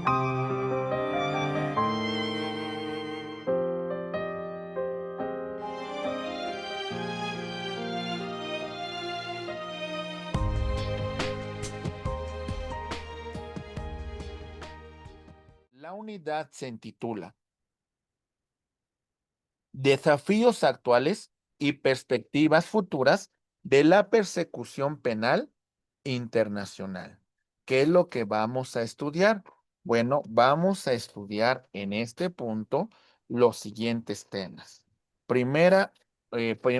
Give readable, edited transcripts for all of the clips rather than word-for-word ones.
La unidad se intitula Desafíos actuales y perspectivas futuras de la persecución penal internacional. ¿Qué es lo que vamos a estudiar? Bueno, vamos a estudiar en este punto los siguientes temas.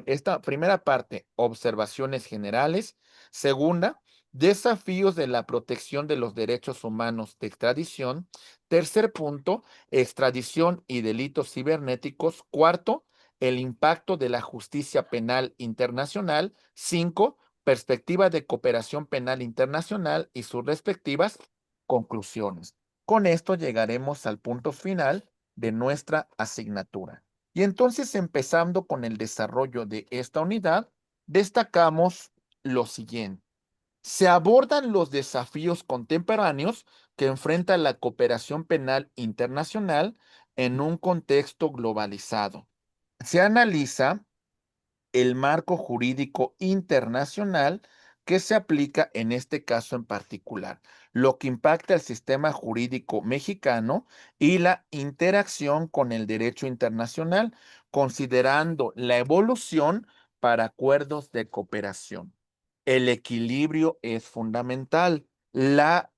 Esta primera parte, observaciones generales. Segunda, desafíos de la protección de los derechos humanos de extradición. Tercer punto, extradición y delitos cibernéticos. Cuarto, el impacto de la justicia penal internacional. Cinco, perspectiva de cooperación penal internacional y sus respectivas conclusiones. Con esto llegaremos al punto final de nuestra asignatura. Y entonces, empezando con el desarrollo de esta unidad, destacamos lo siguiente. Se abordan los desafíos contemporáneos que enfrenta la cooperación penal internacional en un contexto globalizado. Se analiza el marco jurídico internacional que se aplica en este caso en particular, lo que impacta el sistema jurídico mexicano y la interacción con el derecho internacional, considerando la evolución para acuerdos de cooperación. El equilibrio es fundamental. La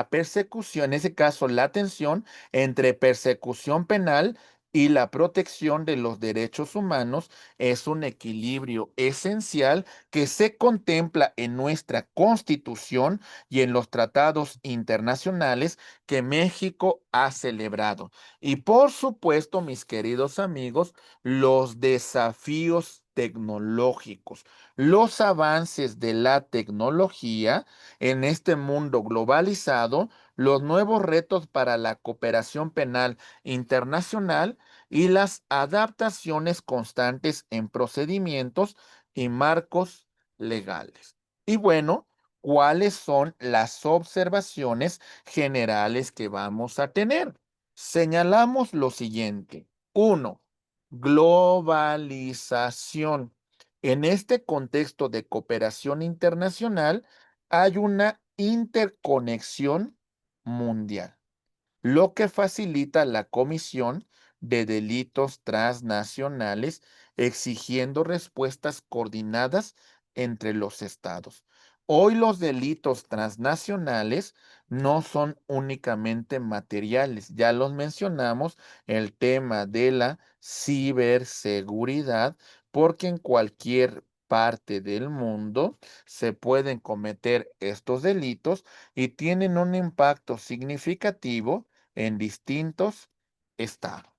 persecución, en ese caso, la tensión entre persecución penal y la protección de los derechos humanos es un equilibrio esencial que se contempla en nuestra Constitución y en los tratados internacionales que México ha celebrado. Y por supuesto, mis queridos amigos, los desafíos tecnológicos, los avances de la tecnología en este mundo globalizado, los nuevos retos para la cooperación penal internacional y las adaptaciones constantes en procedimientos y marcos legales. Y bueno, ¿cuáles son las observaciones generales que vamos a tener? Señalamos lo siguiente. Uno, globalización. En este contexto de cooperación internacional hay una interconexión mundial, lo que facilita la comisión de delitos transnacionales, exigiendo respuestas coordinadas entre los estados. Hoy los delitos transnacionales no son únicamente materiales, ya los mencionamos, el tema de la ciberseguridad, porque en cualquier parte del mundo se pueden cometer estos delitos y tienen un impacto significativo en distintos estados.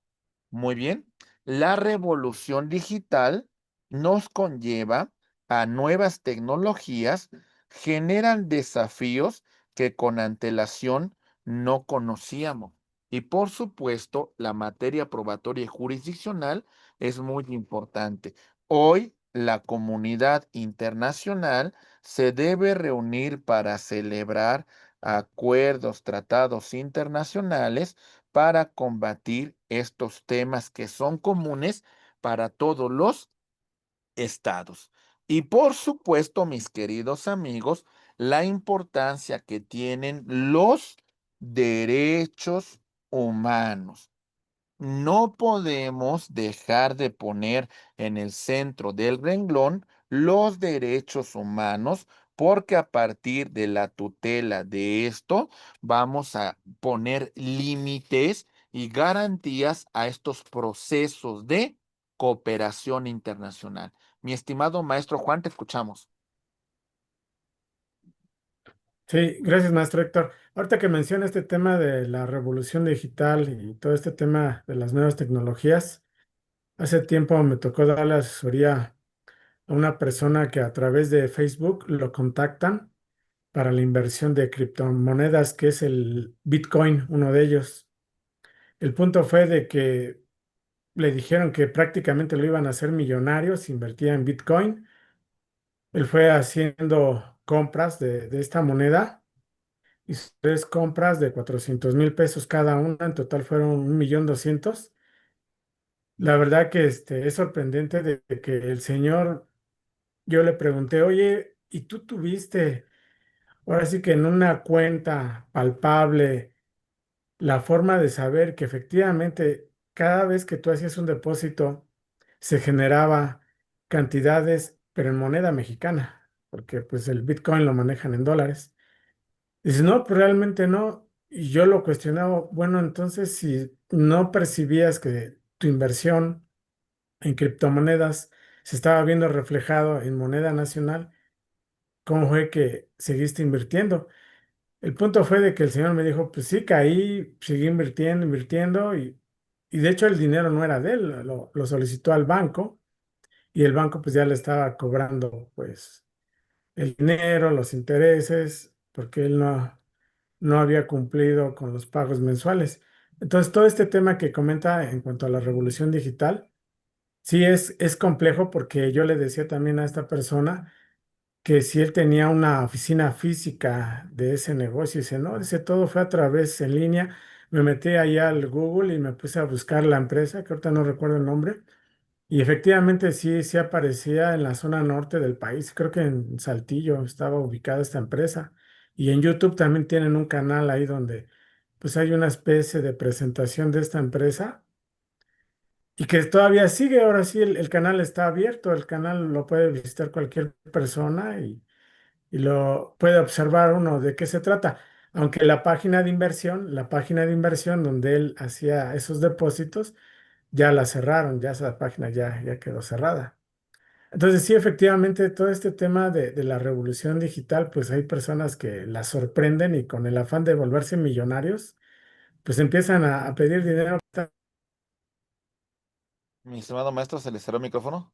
Muy bien, la revolución digital nos conlleva a nuevas tecnologías, generan desafíos que con antelación no conocíamos. Y por supuesto, la materia probatoria y jurisdiccional es muy importante. Hoy, la comunidad internacional se debe reunir para celebrar acuerdos, tratados internacionales para combatir estos temas que son comunes para todos los estados. Y por supuesto, mis queridos amigos, la importancia que tienen los derechos humanos. No podemos dejar de poner en el centro del renglón los derechos humanos, porque a partir de la tutela de esto vamos a poner límites y garantías a estos procesos de cooperación internacional. Mi estimado maestro Juan, te escuchamos. Sí, gracias, maestro Héctor. Ahorita que menciona este tema de la revolución digital y todo este tema de las nuevas tecnologías, hace tiempo me tocó darle asesoría a una persona que a través de Facebook lo contactan para la inversión de criptomonedas, que es el Bitcoin, uno de ellos. El punto fue de que le dijeron que prácticamente lo iban a hacer millonario si invertía en Bitcoin. Él fue haciendo compras de esta moneda Hizo tres compras de 400,000 pesos cada una, en total fueron 1,200,000. La verdad que es sorprendente de que el señor, yo le pregunté, oye, ¿y tú tuviste, ahora sí que en una cuenta palpable, la forma de saber que efectivamente cada vez que tú hacías un depósito se generaba cantidades, pero en moneda mexicana, porque pues el Bitcoin lo manejan en dólares? Dice, no, pues realmente no. Y yo lo cuestionaba, bueno, entonces si no percibías que tu inversión en criptomonedas se estaba viendo reflejado en moneda nacional, ¿cómo fue que seguiste invirtiendo? El punto fue de que el señor me dijo, pues sí, caí, seguí invirtiendo, invirtiendo, y de hecho el dinero no era de él, lo solicitó al banco, y el banco pues ya le estaba cobrando pues el dinero, los intereses, porque él no había cumplido con los pagos mensuales. Entonces, todo este tema que comenta en cuanto a la revolución digital, sí es complejo, porque yo le decía también a esta persona que si él tenía una oficina física de ese negocio, dice, no, dice, todo fue a través en línea. Me metí ahí al Google y me puse a buscar la empresa, que ahorita no recuerdo el nombre, y efectivamente sí, sí aparecía en la zona norte del país. Creo que en Saltillo estaba ubicada esta empresa. Y en YouTube también tienen un canal ahí donde pues hay una especie de presentación de esta empresa, y que todavía sigue. Ahora sí, el canal está abierto, el canal lo puede visitar cualquier persona, y lo puede observar uno de qué se trata. Aunque la página de inversión donde él hacía esos depósitos, ya la cerraron, ya esa página ya quedó cerrada. Entonces, sí, efectivamente, todo este tema de la revolución digital, pues hay personas que la sorprenden, y con el afán de volverse millonarios, pues empiezan a pedir dinero. Mi estimado maestro, ¿se le cerró el micrófono?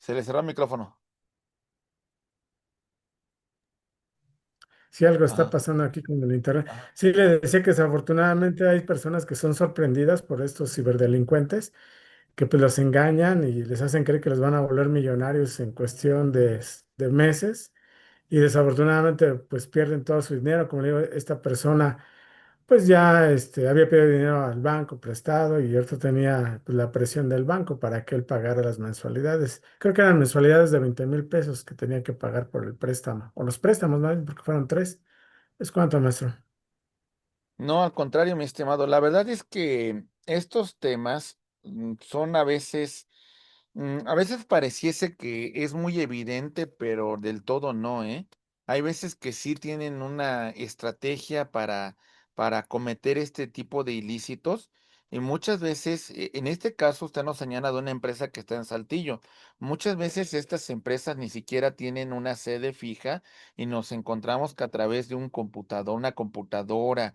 Se le cerró el micrófono. Si algo está Ajá, pasando aquí con el internet. ajá. Sí, le decía que desafortunadamente hay personas que son sorprendidas por estos ciberdelincuentes, que pues los engañan y les hacen creer que los van a volver millonarios en cuestión de meses, y desafortunadamente pues pierden todo su dinero. Como le digo, esta persona pues ya había pedido dinero al banco prestado, y ahorita tenía pues, la presión del banco para que él pagara las mensualidades. Creo que eran mensualidades de 20,000 pesos que tenía que pagar por el préstamo, o los préstamos, ¿no? Porque fueron tres. ¿Es cuánto, maestro? No, al contrario, mi estimado. La verdad es que estos temas son a veces pareciese que es muy evidente, pero del todo no, ¿eh? Hay veces que sí tienen una estrategia para cometer este tipo de ilícitos. Y muchas veces, en este caso, usted nos señala de una empresa que está en Saltillo. Muchas veces estas empresas ni siquiera tienen una sede fija, y nos encontramos que a través de un computador, una computadora,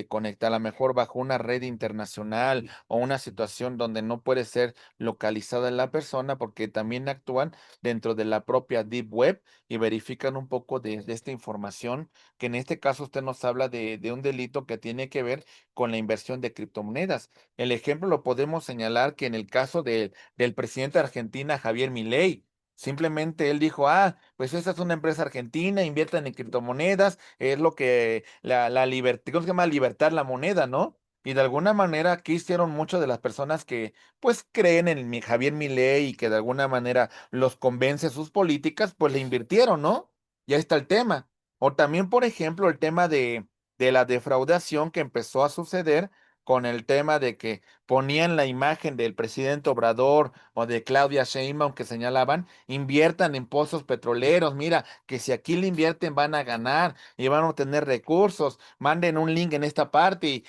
conecta a lo mejor bajo una red internacional, o una situación donde no puede ser localizada la persona, porque también actúan dentro de la propia Deep Web y verifican un poco de esta información, que en este caso usted nos habla de un delito que tiene que ver con la inversión de criptomonedas. El ejemplo lo podemos señalar que en el caso del presidente de Argentina, Javier Milei. Simplemente él dijo, pues esta es una empresa argentina, inviertan en criptomonedas, es lo que la libertad, ¿cómo se llama? Libertar la moneda, ¿no? Y de alguna manera aquí hicieron mucho de las personas que pues creen en Javier Milei, y que de alguna manera los convence sus políticas, pues le invirtieron, ¿no? Y ahí está el tema. O también, por ejemplo, el tema de la defraudación que empezó a suceder con el tema de que ponían la imagen del presidente Obrador o de Claudia Sheinbaum, que señalaban, inviertan en pozos petroleros, mira, que si aquí le invierten van a ganar y van a obtener recursos, manden un link en esta parte,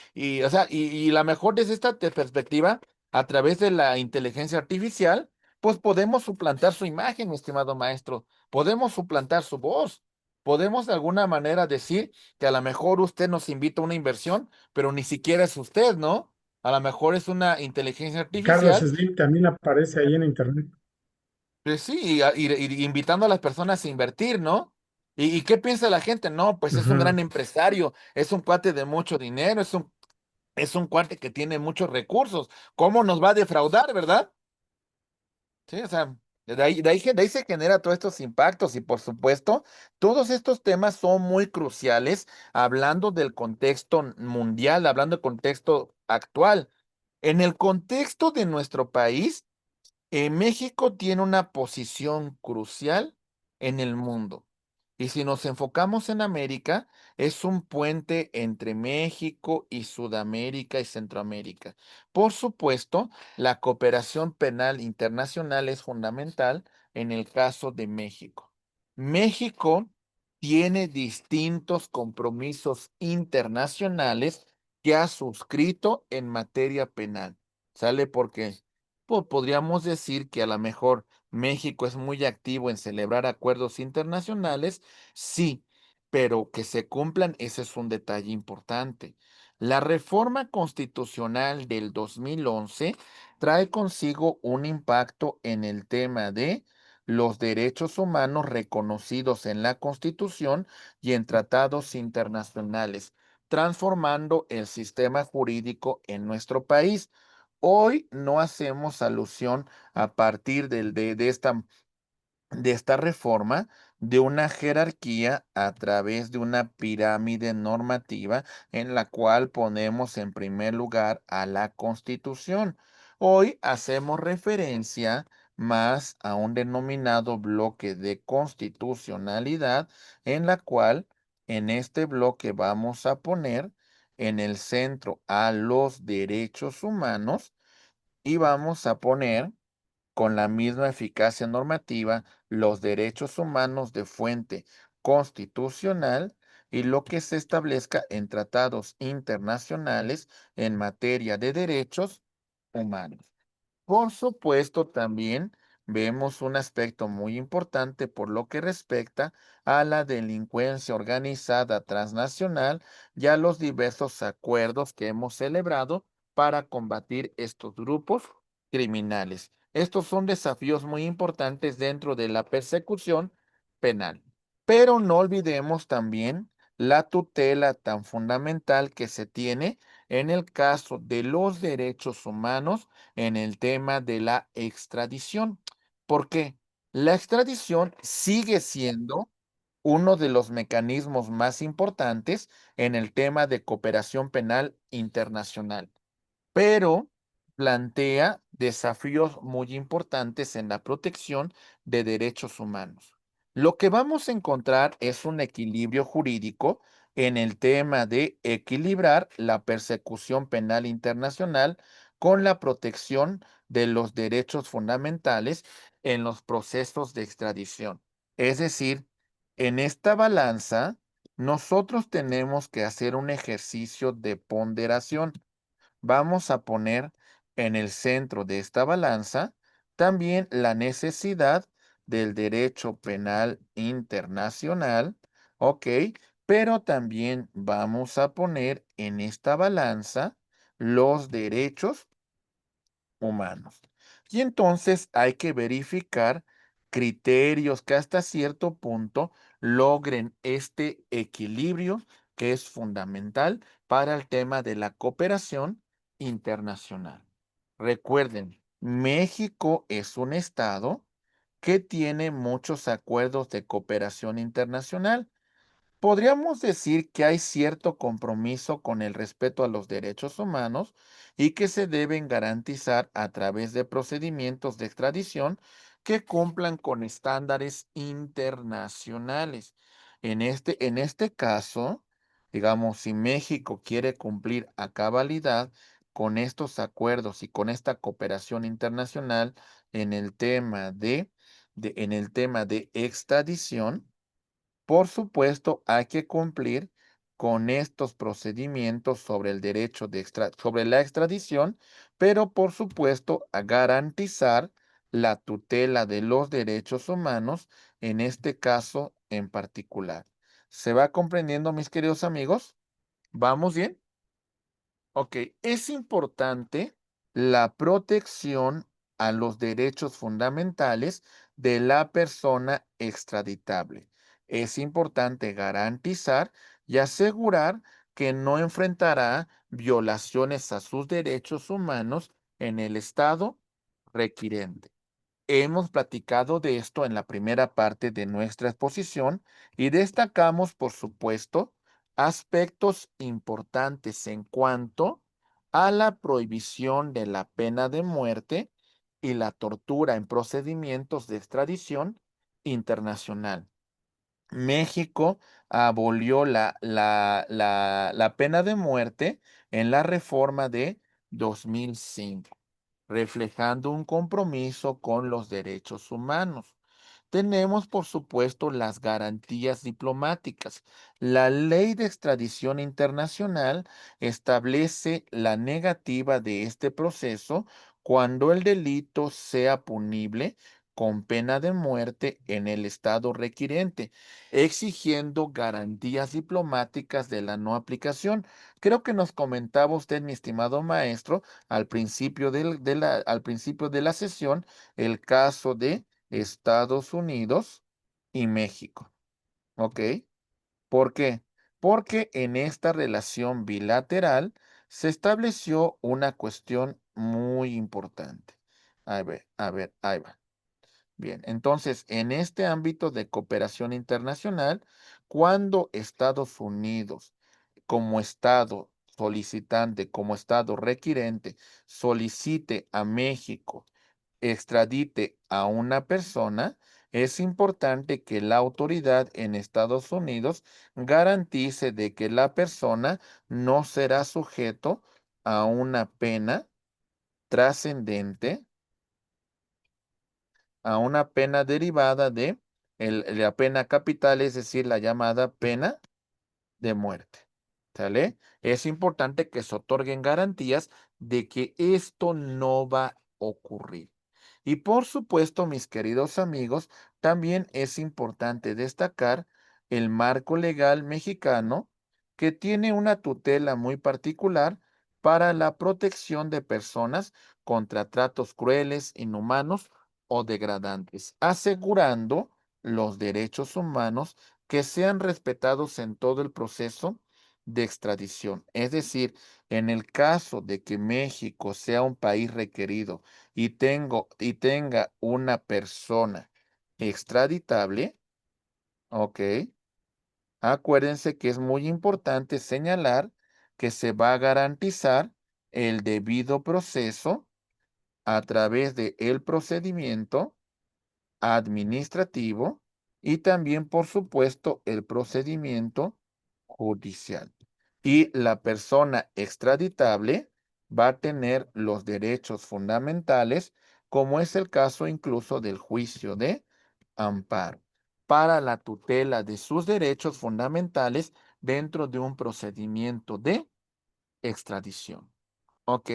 o sea, y la mejor desde esta perspectiva, a través de la inteligencia artificial, pues podemos suplantar su imagen, mi estimado maestro, podemos suplantar su voz, podemos de alguna manera decir que a lo mejor usted nos invita a una inversión, pero ni siquiera es usted, ¿no? A lo mejor es una inteligencia Carlos artificial, Slim también aparece ahí en internet. pues sí, y invitando a las personas a invertir, ¿no? ¿Y qué piensa la gente? No, pues es un Ujú. gran empresario, es un cuate de mucho dinero, es un cuate que tiene muchos recursos. ¿Cómo nos va a defraudar, verdad? Sí, o sea. De ahí se genera todos estos impactos y por supuesto, todos estos temas son muy cruciales hablando del contexto mundial, hablando del contexto actual. En el contexto de nuestro país, México tiene una posición crucial en el mundo. Y si nos enfocamos en América, es un puente entre México y Sudamérica y Centroamérica. Por supuesto, la cooperación penal internacional es fundamental en el caso de México. México tiene distintos compromisos internacionales que ha suscrito en materia penal. ¿Sale? Porque podríamos decir que a lo mejor México es muy activo en celebrar acuerdos internacionales, sí, pero que se cumplan, ese es un detalle importante. La reforma constitucional del 2011 trae consigo un impacto en el tema de los derechos humanos reconocidos en la Constitución y en tratados internacionales, transformando el sistema jurídico en nuestro país. Hoy no hacemos alusión a partir de esta reforma de una jerarquía a través de una pirámide normativa en la cual ponemos en primer lugar a la Constitución. Hoy hacemos referencia más a un denominado bloque de constitucionalidad en la cual en este bloque vamos a poner en el centro a los derechos humanos y vamos a poner con la misma eficacia normativa los derechos humanos de fuente constitucional y lo que se establezca en tratados internacionales en materia de derechos humanos. Por supuesto, también vemos un aspecto muy importante por lo que respecta a la delincuencia organizada transnacional y a los diversos acuerdos que hemos celebrado para combatir estos grupos criminales. Estos son desafíos muy importantes dentro de la persecución penal. Pero no olvidemos también la tutela tan fundamental que se tiene en el caso de los derechos humanos en el tema de la extradición. ¿Por qué? La extradición sigue siendo uno de los mecanismos más importantes en el tema de cooperación penal internacional, pero plantea desafíos muy importantes en la protección de derechos humanos. Lo que vamos a encontrar es un equilibrio jurídico en el tema de equilibrar la persecución penal internacional con la protección de los derechos fundamentales en los procesos de extradición. Es decir, en esta balanza, nosotros tenemos que hacer un ejercicio de ponderación. Vamos a poner en el centro de esta balanza también la necesidad del derecho penal internacional, ¿ok? Pero también vamos a poner en esta balanza los derechos humanos. Y entonces hay que verificar criterios que hasta cierto punto logren este equilibrio que es fundamental para el tema de la cooperación internacional. Recuerden, México es un estado que tiene muchos acuerdos de cooperación internacional. Podríamos decir que hay cierto compromiso con el respeto a los derechos humanos y que se deben garantizar a través de procedimientos de extradición que cumplan con estándares internacionales. En este caso, digamos, si México quiere cumplir a cabalidad con estos acuerdos y con esta cooperación internacional en el tema en el tema de extradición, por supuesto, hay que cumplir con estos procedimientos sobre el derecho sobre la extradición, pero por supuesto, a garantizar la tutela de los derechos humanos en este caso en particular. ¿Se va comprendiendo, mis queridos amigos? ¿Vamos bien? Ok, es importante la protección a los derechos fundamentales de la persona extraditable. Es importante garantizar y asegurar que no enfrentará violaciones a sus derechos humanos en el estado requirente. Hemos platicado de esto en la primera parte de nuestra exposición y destacamos, por supuesto, aspectos importantes en cuanto a la prohibición de la pena de muerte y la tortura en procedimientos de extradición internacional. México abolió la pena de muerte en la reforma de 2005, reflejando un compromiso con los derechos humanos. Tenemos, por supuesto, las garantías diplomáticas. La ley de extradición internacional establece la negativa de este proceso cuando el delito sea punible con pena de muerte en el estado requiriente, exigiendo garantías diplomáticas de la no aplicación. Creo que nos comentaba usted, mi estimado maestro, al principio al principio de la sesión, el caso de Estados Unidos y México. ¿Ok? ¿Por qué? Porque en esta relación bilateral se estableció una cuestión muy importante. A ver, ahí va. Bien, entonces, en este ámbito de cooperación internacional, cuando Estados Unidos, como Estado solicitante, como Estado requirente, solicite a México extradite a una persona, es importante que la autoridad en Estados Unidos garantice de que la persona no será sujeto a una pena trascendente, a una pena derivada de la pena capital, es decir, la llamada pena de muerte. ¿Sale? Es importante que se otorguen garantías de que esto no va a ocurrir. Y por supuesto, mis queridos amigos, también es importante destacar el marco legal mexicano que tiene una tutela muy particular para la protección de personas contra tratos crueles, inhumanos o degradantes, asegurando los derechos humanos que sean respetados en todo el proceso de extradición. Es decir, en el caso de que México sea un país requerido y tenga una persona extraditable, ok, acuérdense que es muy importante señalar que se va a garantizar el debido proceso a través de el procedimiento administrativo y también, por supuesto, el procedimiento judicial. Y la persona extraditable va a tener los derechos fundamentales, como es el caso incluso del juicio de amparo, para la tutela de sus derechos fundamentales dentro de un procedimiento de extradición. ¿Ok?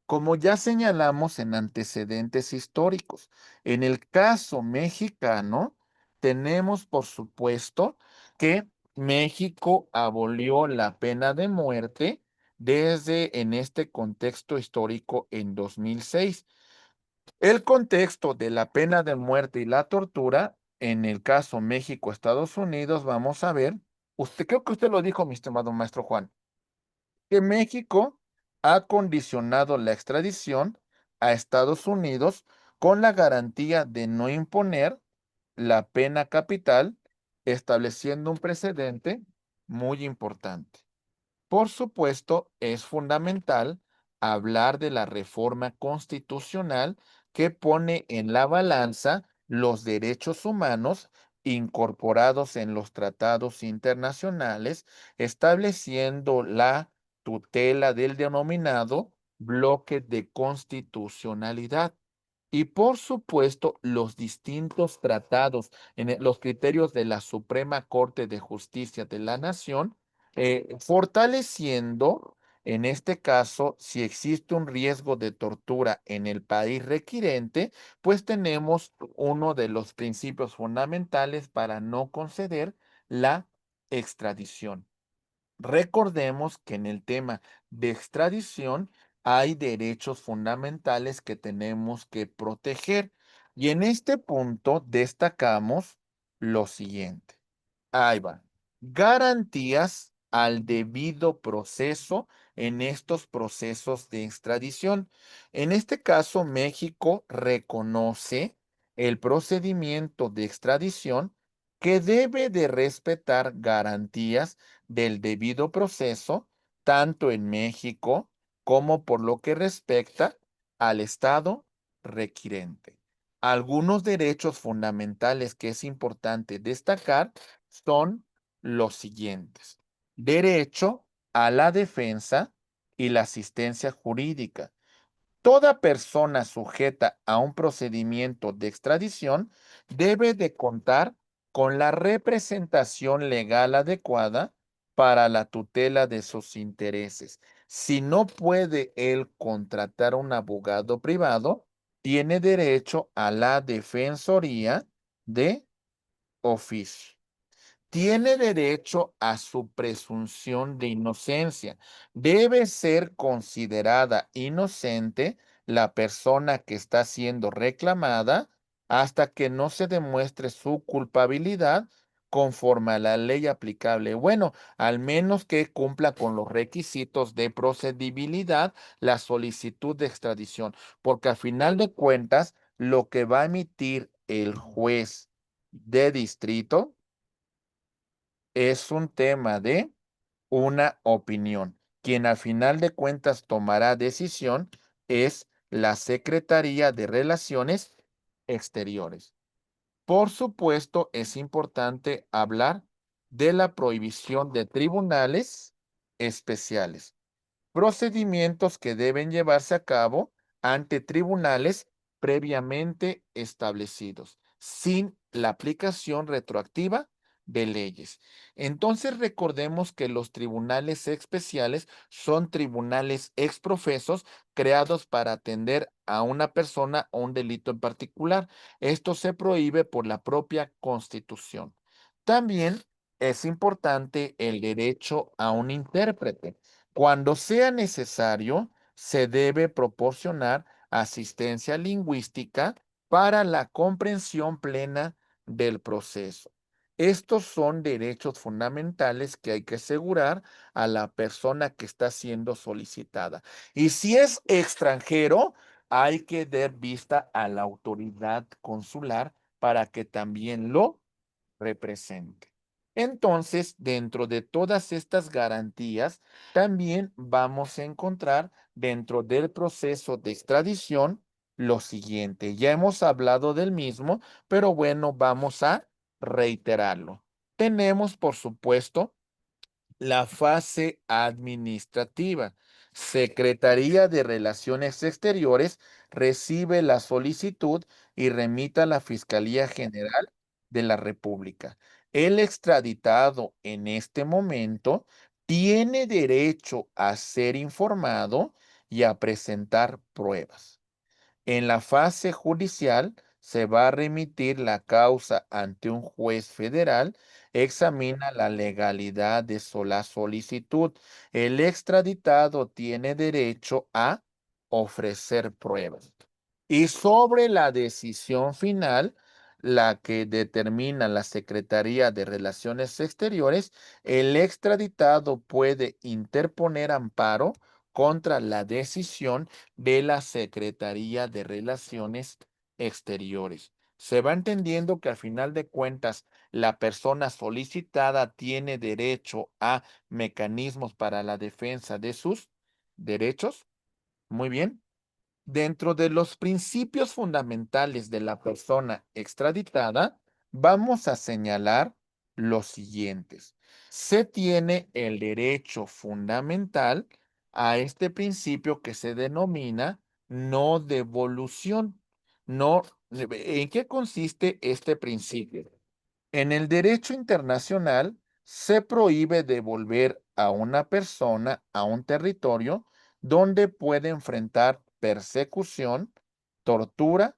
Como ya señalamos en antecedentes históricos, en el caso mexicano, tenemos por supuesto que México abolió la pena de muerte desde en este contexto histórico en 2006. El contexto de la pena de muerte y la tortura, en el caso México-Estados Unidos, vamos a ver, creo que usted lo dijo, mi estimado maestro Juan, que México ha condicionado la extradición a Estados Unidos con la garantía de no imponer la pena capital, estableciendo un precedente muy importante. Por supuesto, es fundamental hablar de la reforma constitucional que pone en la balanza los derechos humanos incorporados en los tratados internacionales, estableciendo la tutela del denominado bloque de constitucionalidad. Y por supuesto, los distintos tratados en los criterios de la Suprema Corte de Justicia de la Nación, fortaleciendo, en este caso, si existe un riesgo de tortura en el país requirente, pues tenemos uno de los principios fundamentales para no conceder la extradición. Recordemos que en el tema de extradición hay derechos fundamentales que tenemos que proteger. Y en este punto destacamos lo siguiente. Ahí va. Garantías al debido proceso en estos procesos de extradición. En este caso, México reconoce el procedimiento de extradición que debe de respetar garantías del debido proceso, tanto en México como por lo que respecta al Estado requirente. Algunos derechos fundamentales que es importante destacar son los siguientes. Derecho a la defensa y la asistencia jurídica. Toda persona sujeta a un procedimiento de extradición debe de contar con la representación legal adecuada para la tutela de sus intereses. Si no puede él contratar un abogado privado, tiene derecho a la defensoría de oficio. Tiene derecho a su presunción de inocencia. Debe ser considerada inocente la persona que está siendo reclamada hasta que no se demuestre su culpabilidad conforme a la ley aplicable. Bueno, al menos que cumpla con los requisitos de procedibilidad la solicitud de extradición, porque al final de cuentas, lo que va a emitir el juez de distrito es un tema de una opinión. Quien al final de cuentas tomará decisión es la Secretaría de Relaciones Exteriores. Por supuesto, es importante hablar de la prohibición de tribunales especiales. Procedimientos que deben llevarse a cabo ante tribunales previamente establecidos, sin la aplicación retroactiva de leyes. Entonces recordemos que los tribunales especiales son tribunales exprofesos creados para atender a una persona o un delito en particular. Esto se prohíbe por la propia Constitución. También es importante el derecho a un intérprete. Cuando sea necesario, se debe proporcionar asistencia lingüística para la comprensión plena del proceso. Estos son derechos fundamentales que hay que asegurar a la persona que está siendo solicitada. Y si es extranjero, hay que dar vista a la autoridad consular para que también lo represente. Entonces, dentro de todas estas garantías, también vamos a encontrar dentro del proceso de extradición lo siguiente. Ya hemos hablado del mismo, pero bueno, vamos a reiterarlo. Tenemos, por supuesto, la fase administrativa. Secretaría de Relaciones Exteriores recibe la solicitud y remita a la Fiscalía General de la República. El extraditado en este momento tiene derecho a ser informado y a presentar pruebas. En la fase judicial se va a remitir la causa ante un juez federal, examina la legalidad de la solicitud. El extraditado tiene derecho a ofrecer pruebas. Y sobre la decisión final, la que determina la Secretaría de Relaciones Exteriores, el extraditado puede interponer amparo contra la decisión de la Secretaría de Relaciones Exteriores. Se va entendiendo que al final de cuentas la persona solicitada tiene derecho a mecanismos para la defensa de sus derechos. Muy bien. Dentro de los principios fundamentales de la persona extraditada, vamos a señalar los siguientes. Se tiene el derecho fundamental a este principio que se denomina no devolución. No, ¿en qué consiste este principio? En el derecho internacional se prohíbe devolver a una persona a un territorio donde puede enfrentar persecución, tortura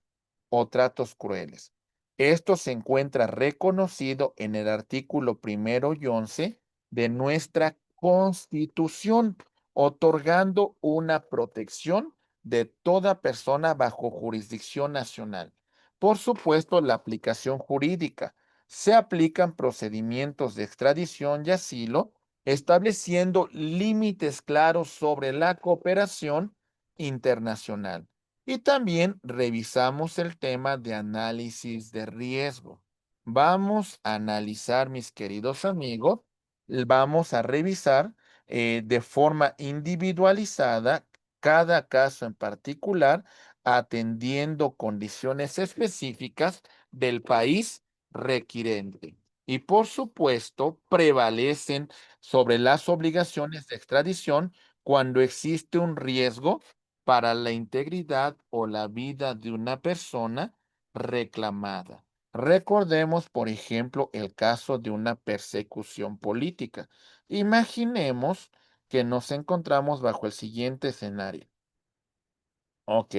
o tratos crueles. Esto se encuentra reconocido en el artículo primero y 11 de nuestra Constitución, otorgando una protección de toda persona bajo jurisdicción nacional. Por supuesto, la aplicación jurídica se aplican procedimientos de extradición y asilo, estableciendo límites claros sobre la cooperación internacional. Y también revisamos el tema de análisis de riesgo. Vamos a analizar, mis queridos amigos, vamos a revisar de forma individualizada cada caso en particular, atendiendo condiciones específicas del país requirente. Y por supuesto, prevalecen sobre las obligaciones de extradición cuando existe un riesgo para la integridad o la vida de una persona reclamada. Recordemos, por ejemplo, el caso de una persecución política. Imaginemos que nos encontramos bajo el siguiente escenario. Ok,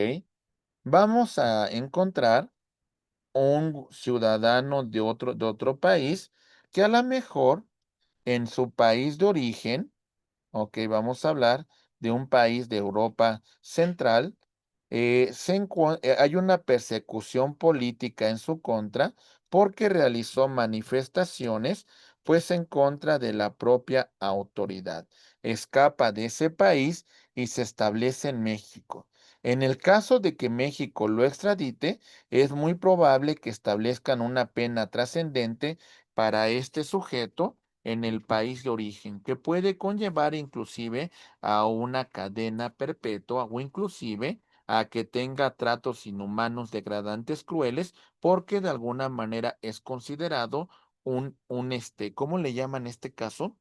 vamos a encontrar un ciudadano de otro país que a lo mejor en su país de origen. Ok, vamos a hablar de un país de Europa Central. Hay una persecución política en su contra porque realizó manifestaciones, pues en contra de la propia autoridad. Escapa de ese país y se establece en México. En el caso de que México lo extradite, es muy probable que establezcan una pena trascendente para este sujeto en el país de origen, que puede conllevar inclusive a una cadena perpetua o inclusive a que tenga tratos inhumanos, degradantes, crueles, porque de alguna manera es considerado ¿cómo le llaman este caso?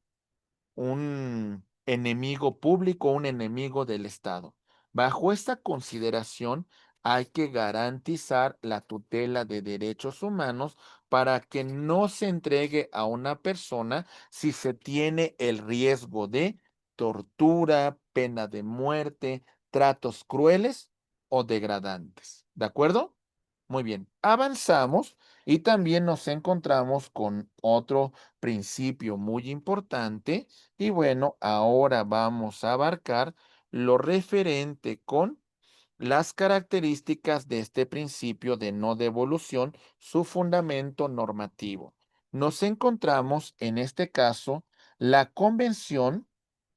Un enemigo público, un enemigo del Estado. Bajo esta consideración, hay que garantizar la tutela de derechos humanos para que no se entregue a una persona si se tiene el riesgo de tortura, pena de muerte, tratos crueles o degradantes. ¿De acuerdo? Muy bien, avanzamos y también nos encontramos con otro principio muy importante y bueno, ahora vamos a abarcar lo referente con las características de este principio de no devolución, su fundamento normativo. Nos encontramos en este caso la Convención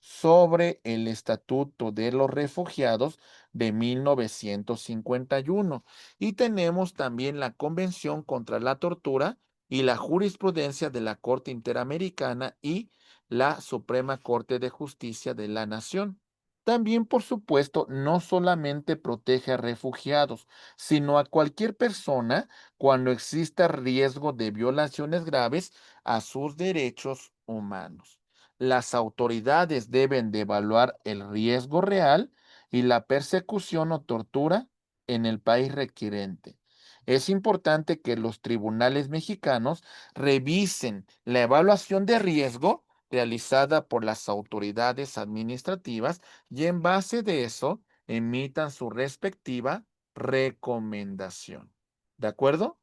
sobre el Estatuto de los Refugiados de 1951 y tenemos también la Convención contra la Tortura y la jurisprudencia de la Corte Interamericana y la Suprema Corte de Justicia de la Nación. También, por supuesto, no solamente protege a refugiados, sino a cualquier persona cuando exista riesgo de violaciones graves a sus derechos humanos. Las autoridades deben de evaluar el riesgo real y la persecución o tortura en el país requirente. Es importante que los tribunales mexicanos revisen la evaluación de riesgo realizada por las autoridades administrativas y en base de eso emitan su respectiva recomendación. ¿De acuerdo?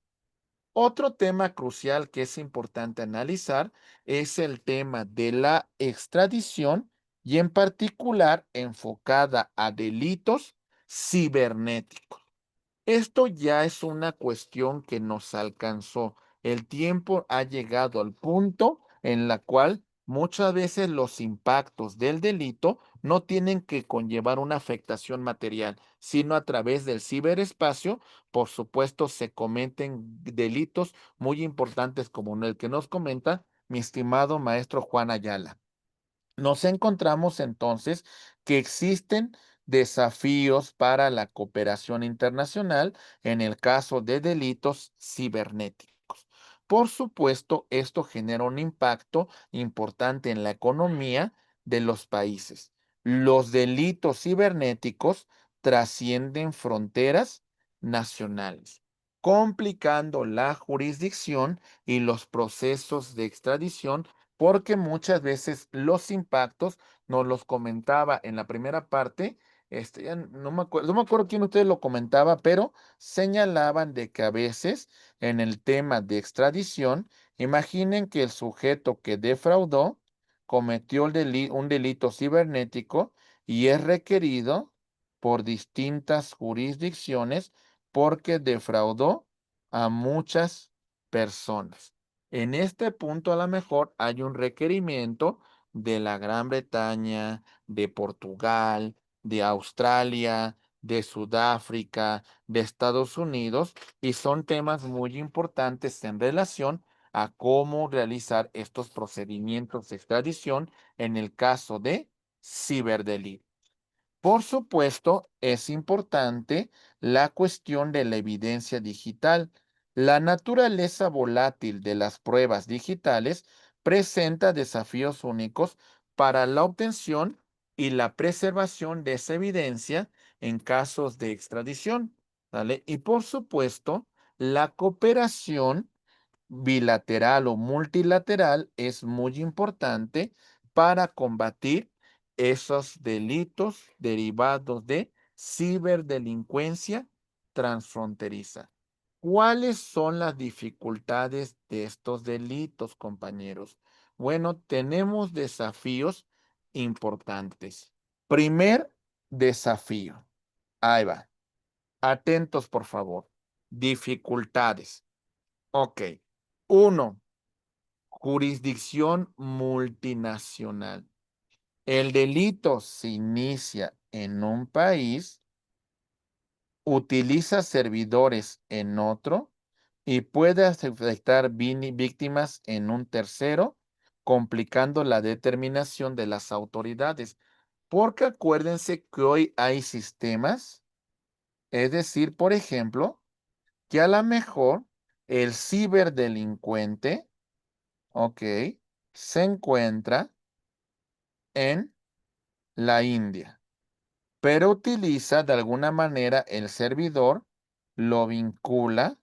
Otro tema crucial que es importante analizar es el tema de la extradición y en particular enfocada a delitos cibernéticos. Esto ya es una cuestión que nos alcanzó. El tiempo ha llegado al punto en la cual muchas veces los impactos del delito no tienen que conllevar una afectación material, sino a través del ciberespacio, por supuesto, se cometen delitos muy importantes como el que nos comenta mi estimado maestro Juan Ayala. Nos encontramos entonces que existen desafíos para la cooperación internacional en el caso de delitos cibernéticos. Por supuesto, esto genera un impacto importante en la economía de los países. Los delitos cibernéticos trascienden fronteras nacionales, complicando la jurisdicción y los procesos de extradición porque muchas veces los impactos nos los comentaba en la primera parte, ya no me acuerdo quién de ustedes lo comentaba, pero señalaban de que a veces en el tema de extradición, imaginen que el sujeto que defraudó cometió un delito cibernético y es requerido por distintas jurisdicciones porque defraudó a muchas personas. En este punto a lo mejor hay un requerimiento de la Gran Bretaña, de Portugal, de Australia, de Sudáfrica, de Estados Unidos, y son temas muy importantes en relación a cómo realizar estos procedimientos de extradición en el caso de ciberdelito. Por supuesto, es importante la cuestión de la evidencia digital. La naturaleza volátil de las pruebas digitales presenta desafíos únicos para la obtención y la preservación de esa evidencia en casos de extradición, ¿vale? Y por supuesto, la cooperación bilateral o multilateral es muy importante para combatir esos delitos derivados de ciberdelincuencia transfronteriza. ¿Cuáles son las dificultades de estos delitos, compañeros? Bueno, tenemos desafíos importantes. Primer desafío. Ahí va. Atentos, por favor. Dificultades. Ok. Uno, jurisdicción multinacional. El delito se inicia en un país, utiliza servidores en otro y puede afectar víctimas en un tercero, complicando la determinación de las autoridades. Porque acuérdense que hoy hay sistemas, es decir, por ejemplo, que a lo mejor el ciberdelincuente, ok, se encuentra en la India, pero utiliza de alguna manera el servidor, lo vincula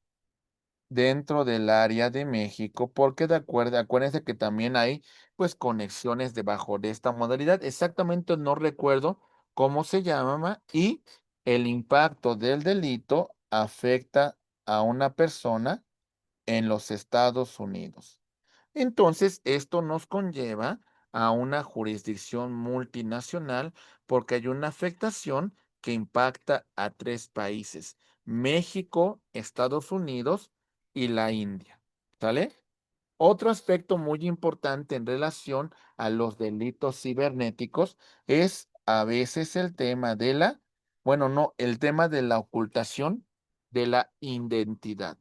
dentro del área de México, porque acuérdense que también hay pues conexiones debajo de esta modalidad. Exactamente no recuerdo cómo se llama y el impacto del delito afecta a una persona en los Estados Unidos. Entonces, esto nos conlleva a una jurisdicción multinacional porque hay una afectación que impacta a tres países: México, Estados Unidos y la India. ¿Sale? Otro aspecto muy importante en relación a los delitos cibernéticos es a veces el tema de bueno, no, el tema de la ocultación de la identidad.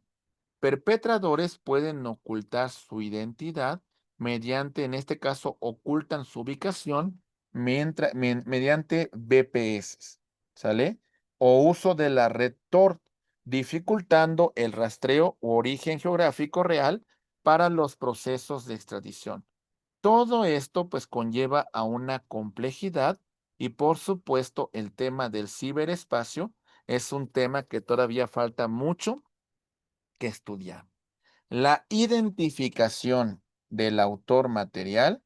Perpetradores pueden ocultar su identidad mediante, en este caso, ocultan su ubicación mediante VPS, ¿sale? O uso de la red Tor, dificultando el rastreo u origen geográfico real para los procesos de extradición. Todo esto pues conlleva a una complejidad y por supuesto el tema del ciberespacio es un tema que todavía falta mucho que estudiar. La identificación del autor material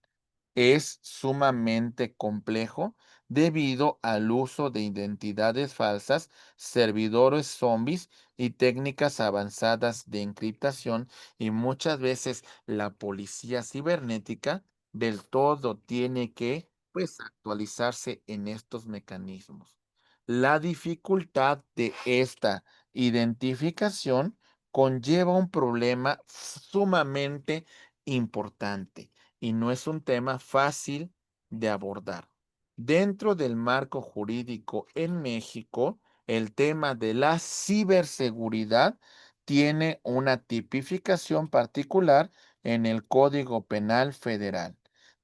es sumamente complejo debido al uso de identidades falsas, servidores zombies y técnicas avanzadas de encriptación, y muchas veces la policía cibernética del todo tiene que pues actualizarse en estos mecanismos. La dificultad de esta identificación conlleva un problema sumamente importante y no es un tema fácil de abordar. Dentro del marco jurídico en México, el tema de la ciberseguridad tiene una tipificación particular en el Código Penal Federal.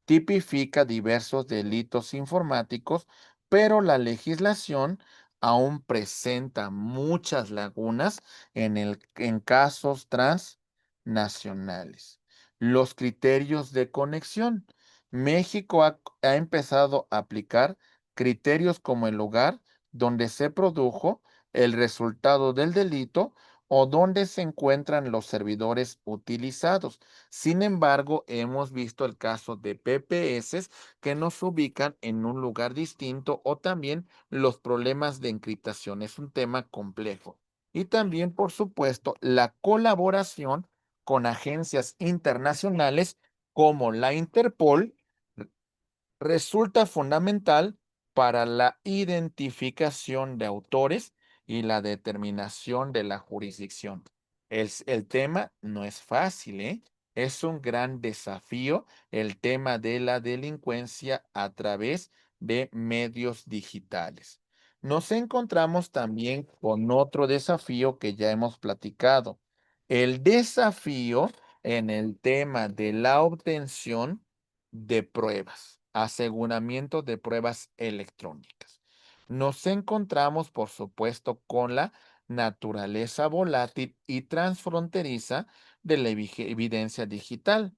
Tipifica diversos delitos informáticos, pero la legislación aún presenta muchas lagunas en casos transnacionales. Los criterios de conexión. México ha empezado a aplicar criterios como el lugar donde se produjo el resultado del delito o donde se encuentran los servidores utilizados. Sin embargo, hemos visto el caso de PPS que nos ubican en un lugar distinto, o también los problemas de encriptación. Es un tema complejo. Y también, por supuesto, la colaboración con agencias internacionales como la Interpol resulta fundamental para la identificación de autores y la determinación de la jurisdicción. El tema no es fácil, ¿eh? Es un gran desafío el tema de la delincuencia a través de medios digitales. nos encontramos también con otro desafío que ya hemos platicado. El desafío en el tema de la obtención de pruebas, aseguramiento de pruebas electrónicas. Nos encontramos, por supuesto, con la naturaleza volátil y transfronteriza de la evidencia digital,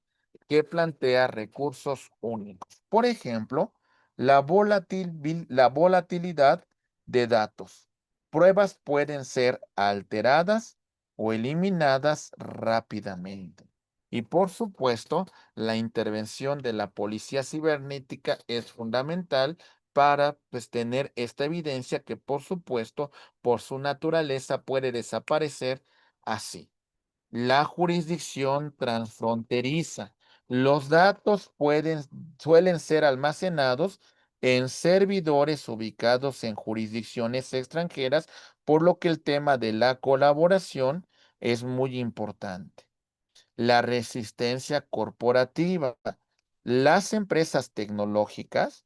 que plantea recursos únicos. Por ejemplo, la volatilidad de datos. Pruebas pueden ser alteradas o eliminadas rápidamente. Y por supuesto, la intervención de la policía cibernética es fundamental para pues, tener esta evidencia que por supuesto, por su naturaleza, puede desaparecer así. La jurisdicción transfronteriza. Los datos suelen ser almacenados en servidores ubicados en jurisdicciones extranjeras, por lo que el tema de la colaboración es muy importante. La resistencia corporativa. Las empresas tecnológicas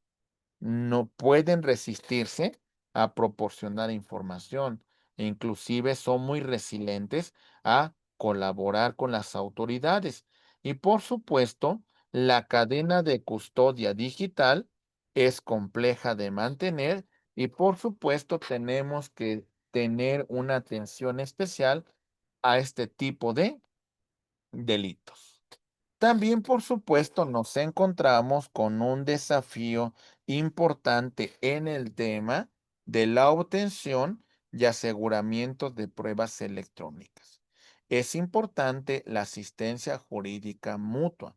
no pueden resistirse a proporcionar información e inclusive son muy resilientes a colaborar con las autoridades. Y por supuesto, la cadena de custodia digital es compleja de mantener y por supuesto tenemos que tener una atención especial a este tipo de delitos. También, por supuesto, nos encontramos con un desafío importante en el tema de la obtención y aseguramiento de pruebas electrónicas. Es importante la asistencia jurídica mutua.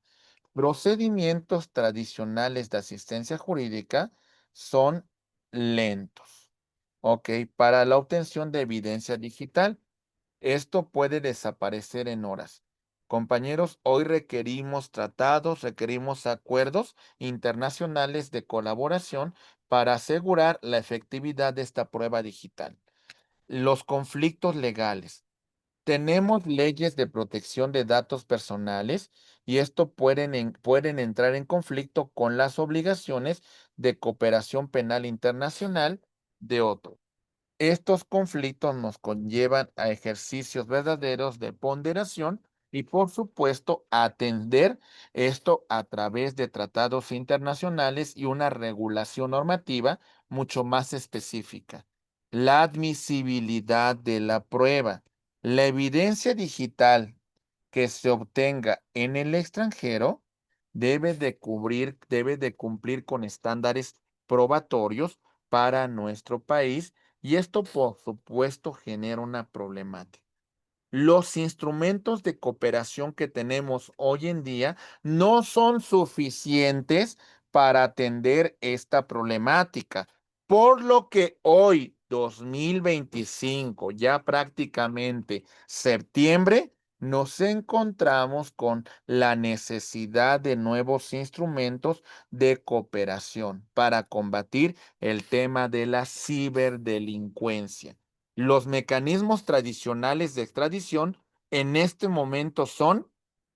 Procedimientos tradicionales de asistencia jurídica son lentos, ¿ok? Para la obtención de evidencia digital. Esto puede desaparecer en horas. Compañeros, hoy requerimos tratados, requerimos acuerdos internacionales de colaboración para asegurar la efectividad de esta prueba digital. Los conflictos legales. Tenemos leyes de protección de datos personales y esto pueden entrar en conflicto con las obligaciones de cooperación penal internacional de otros. Estos conflictos nos conllevan a ejercicios verdaderos de ponderación y, por supuesto, atender esto a través de tratados internacionales y una regulación normativa mucho más específica. La admisibilidad de la prueba. La evidencia digital que se obtenga en el extranjero debe de cumplir con estándares probatorios para nuestro país y esto, por supuesto, genera una problemática. Los instrumentos de cooperación que tenemos hoy en día no son suficientes para atender esta problemática, por lo que hoy, 2025, ya prácticamente septiembre, nos encontramos con la necesidad de nuevos instrumentos de cooperación para combatir el tema de la ciberdelincuencia. Los mecanismos tradicionales de extradición en este momento son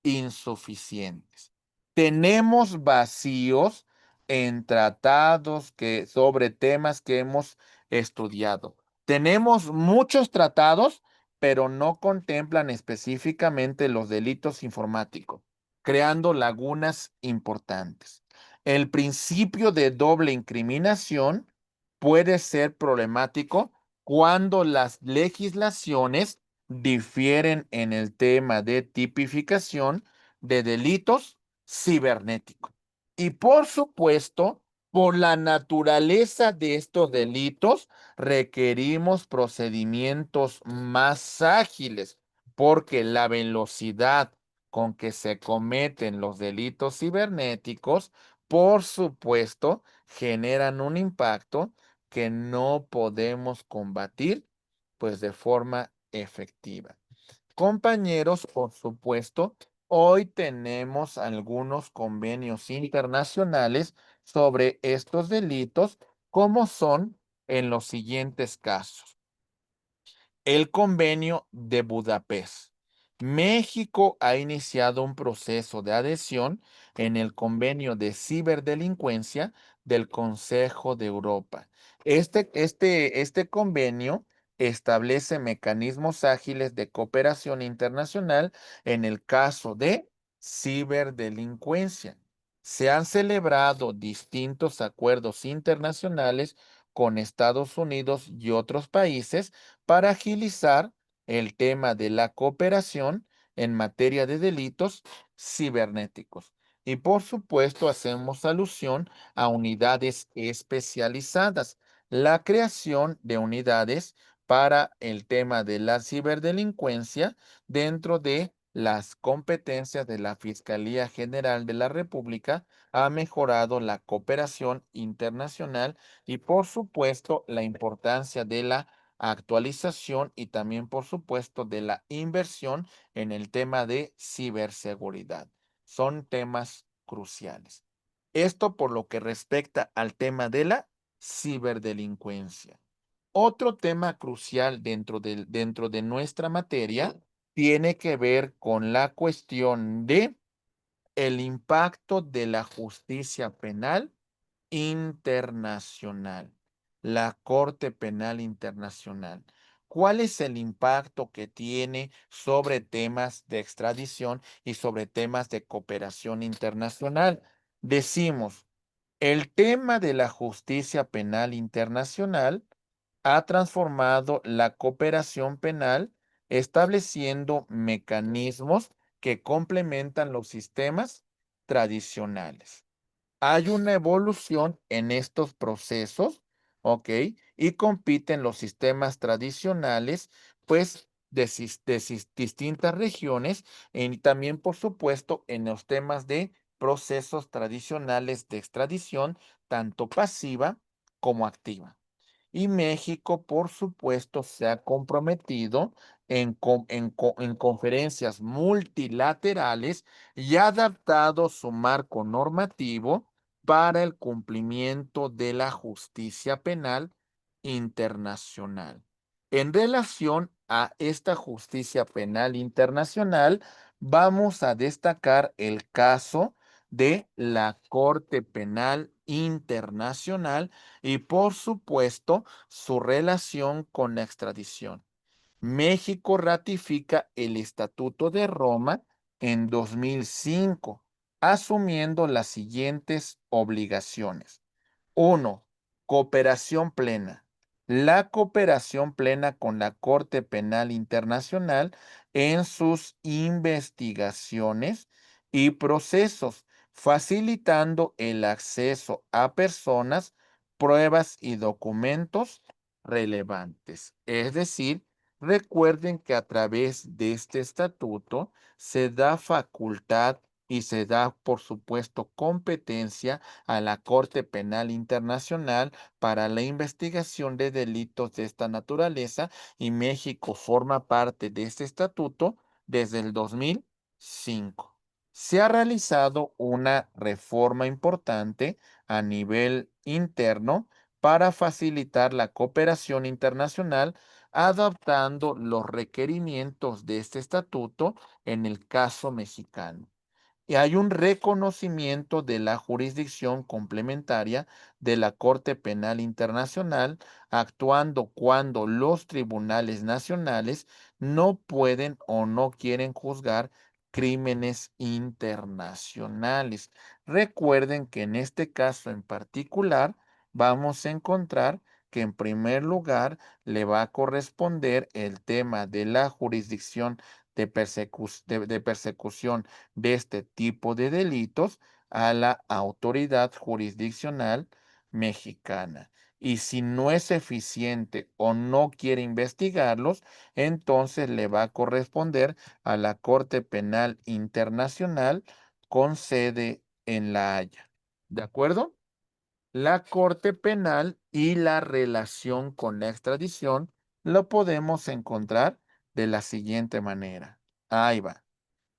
insuficientes. Tenemos vacíos en tratados sobre temas que hemos estudiado. Tenemos muchos tratados, pero no contemplan específicamente los delitos informáticos, creando lagunas importantes. El principio de doble incriminación puede ser problemático cuando las legislaciones difieren en el tema de tipificación de delitos cibernéticos. Y por supuesto, por la naturaleza de estos delitos, requerimos procedimientos más ágiles, porque la velocidad con que se cometen los delitos cibernéticos, por supuesto, generan un impacto que no podemos combatir pues de forma efectiva. Compañeros, por supuesto, hoy tenemos algunos convenios internacionales sobre estos delitos, como son en los siguientes casos. El convenio de Budapest. México ha iniciado un proceso de adhesión en el convenio de ciberdelincuencia del Consejo de Europa. Este convenio establece mecanismos ágiles de cooperación internacional en el caso de ciberdelincuencia. Se han celebrado distintos acuerdos internacionales con Estados Unidos y otros países para agilizar el tema de la cooperación en materia de delitos cibernéticos. Y por supuesto, hacemos alusión a unidades especializadas. La creación de unidades para el tema de la ciberdelincuencia dentro de las competencias de la Fiscalía General de la República ha mejorado la cooperación internacional y por supuesto la importancia de la actualización y también por supuesto de la inversión en el tema de ciberseguridad. Son temas cruciales. Esto por lo que respecta al tema de la ciberdelincuencia. Otro tema crucial dentro de nuestra materia tiene que ver con la cuestión de el impacto de la justicia penal internacional, la Corte Penal Internacional. ¿Cuál es el impacto que tiene sobre temas de extradición y sobre temas de cooperación internacional? Decimos, el tema de la justicia penal internacional ha transformado la cooperación penal estableciendo mecanismos que complementan los sistemas tradicionales. Hay una evolución en estos procesos, ¿ok? Y compiten los sistemas tradicionales, pues, de distintas regiones y también, por supuesto, en los temas de procesos tradicionales de extradición, tanto pasiva como activa. Y México, por supuesto, se ha comprometido en conferencias multilaterales y ha adaptado su marco normativo para el cumplimiento de la justicia penal internacional. En relación a esta justicia penal internacional, vamos a destacar el caso de la Corte Penal Internacional y por supuesto su relación con la extradición. México ratifica el Estatuto de Roma en 2005, asumiendo las siguientes obligaciones. Uno, cooperación plena. La cooperación plena con la Corte Penal Internacional en sus investigaciones y procesos, facilitando el acceso a personas, pruebas y documentos relevantes. Es decir, recuerden que a través de este estatuto se da facultad y se da, por supuesto, competencia a la Corte Penal Internacional para la investigación de delitos de esta naturaleza y México forma parte de este estatuto desde el 2005. Se ha realizado una reforma importante a nivel interno para facilitar la cooperación internacional, adaptando los requerimientos de este estatuto en el caso mexicano. Y hay un reconocimiento de la jurisdicción complementaria de la Corte Penal Internacional, actuando cuando los tribunales nacionales no pueden o no quieren juzgar crímenes internacionales. Recuerden que en este caso en particular vamos a encontrar que en primer lugar le va a corresponder el tema de la jurisdicción de persecución de este tipo de delitos a la autoridad jurisdiccional mexicana. Y si no es eficiente o no quiere investigarlos, entonces le va a corresponder a la Corte Penal Internacional con sede en La Haya. ¿De acuerdo? La Corte Penal y la relación con la extradición lo podemos encontrar de la siguiente manera. Ahí va.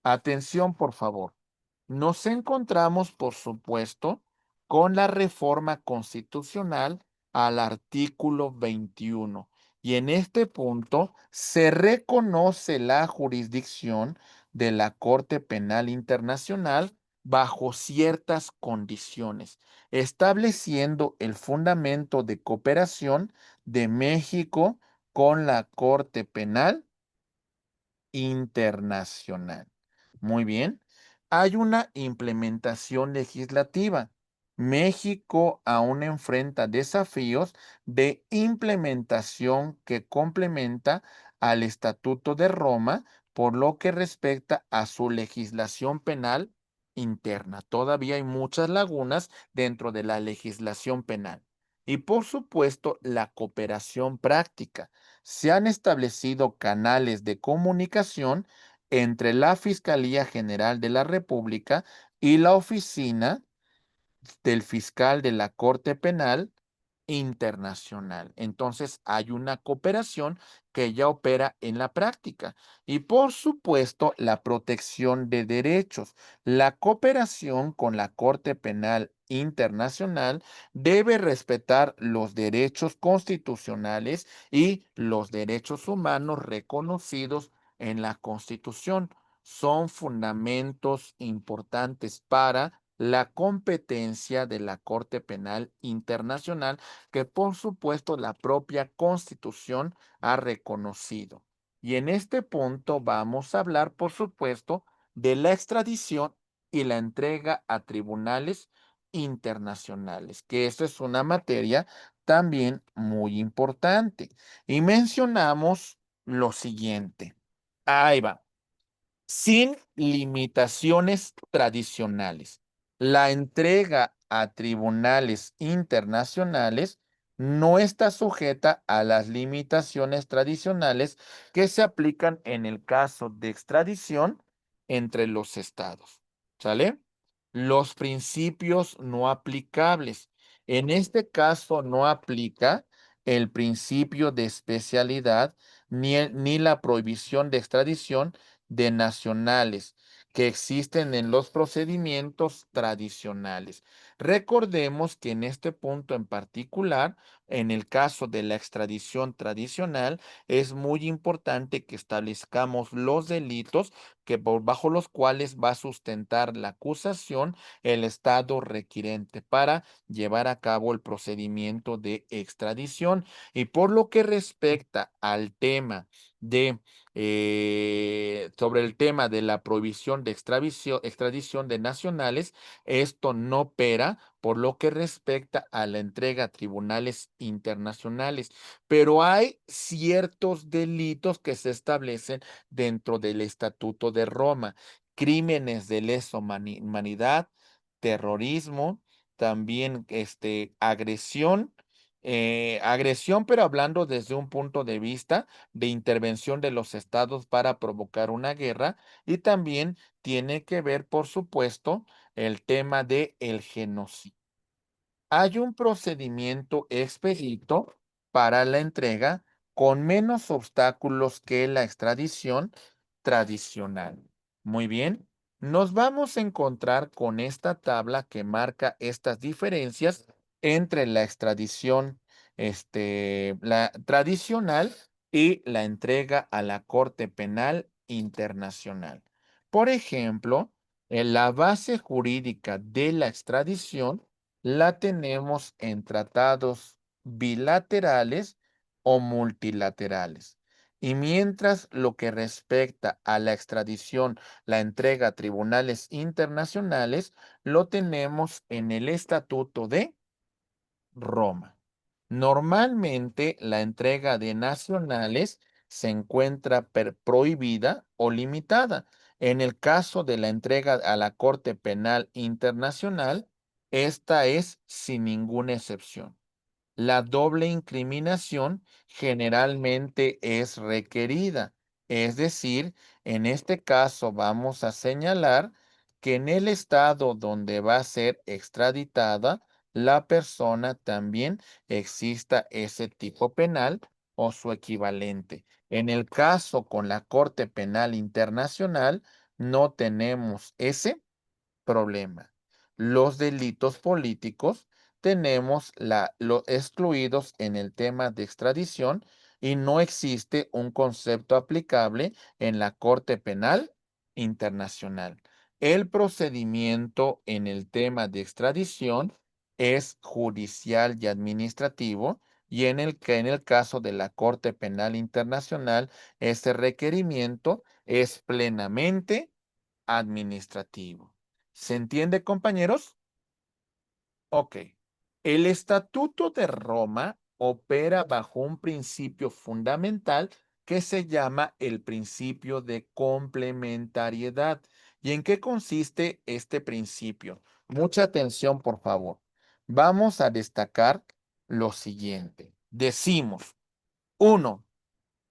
Atención, por favor. Nos encontramos, por supuesto, con la reforma constitucional al artículo 21. Y en este punto se reconoce la jurisdicción de la Corte Penal Internacional bajo ciertas condiciones, estableciendo el fundamento de cooperación de México con la Corte Penal Internacional. Muy bien. Hay una implementación legislativa. México aún enfrenta desafíos de implementación que complementa al Estatuto de Roma por lo que respecta a su legislación penal interna. Todavía hay muchas lagunas dentro de la legislación penal. Y por supuesto, la cooperación práctica. Se han establecido canales de comunicación entre la Fiscalía General de la República y la Oficina del fiscal de la Corte Penal Internacional. Entonces, hay una cooperación que ya opera en la práctica. Y por supuesto, la protección de derechos. La cooperación con la Corte Penal Internacional debe respetar los derechos constitucionales y los derechos humanos reconocidos en la Constitución. Son fundamentos importantes para la competencia de la Corte Penal Internacional, que por supuesto la propia Constitución ha reconocido. Y en este punto vamos a hablar, por supuesto, de la extradición y la entrega a tribunales internacionales, que eso es una materia también muy importante. Y mencionamos lo siguiente. Ahí va sin limitaciones tradicionales. La entrega a tribunales internacionales no está sujeta a las limitaciones tradicionales que se aplican en el caso de extradición entre los estados. ¿Sale? Los principios no aplicables. En este caso no aplica el principio de especialidad ni la prohibición de extradición de nacionales que existen en los procedimientos tradicionales. Recordemos que en este punto en particular, en el caso de la extradición tradicional, es muy importante que establezcamos los delitos bajo los cuales va a sustentar la acusación el Estado requirente para llevar a cabo el procedimiento de extradición. Y por lo que respecta al tema de sobre el tema de la prohibición de extradición de nacionales, esto no opera por lo que respecta a la entrega a tribunales internacionales, pero hay ciertos delitos que se establecen dentro del Estatuto de Roma, crímenes de lesa humanidad, terrorismo, también agresión, pero hablando desde un punto de vista de intervención de los estados para provocar una guerra y también tiene que ver, por supuesto, el tema de el genocidio. Hay un procedimiento expedito para la entrega con menos obstáculos que la extradición tradicional. Muy bien, nos vamos a encontrar con esta tabla que marca estas diferencias entre la extradición, la tradicional y la entrega a la Corte Penal Internacional. Por ejemplo, en la base jurídica de la extradición la tenemos en tratados bilaterales o multilaterales. Y mientras lo que respecta a la extradición, la entrega a tribunales internacionales, lo tenemos en el Estatuto de Roma. Normalmente la entrega de nacionales se encuentra prohibida o limitada. En el caso de la entrega a la Corte Penal Internacional, esta es sin ninguna excepción. La doble incriminación generalmente es requerida. Es decir, en este caso vamos a señalar que en el estado donde va a ser extraditada la persona también exista ese tipo penal o su equivalente. En el caso con la Corte Penal Internacional, no tenemos ese problema. Los delitos políticos tenemos los excluidos en el tema de extradición y no existe un concepto aplicable en la Corte Penal Internacional. El procedimiento en el tema de extradición es judicial y administrativo, y en el caso de la Corte Penal Internacional, ese requerimiento es plenamente administrativo. ¿Se entiende, compañeros? Ok. El Estatuto de Roma opera bajo un principio fundamental que se llama el principio de complementariedad. ¿Y en qué consiste este principio? Mucha atención, por favor. Vamos a destacar lo siguiente. Decimos, uno,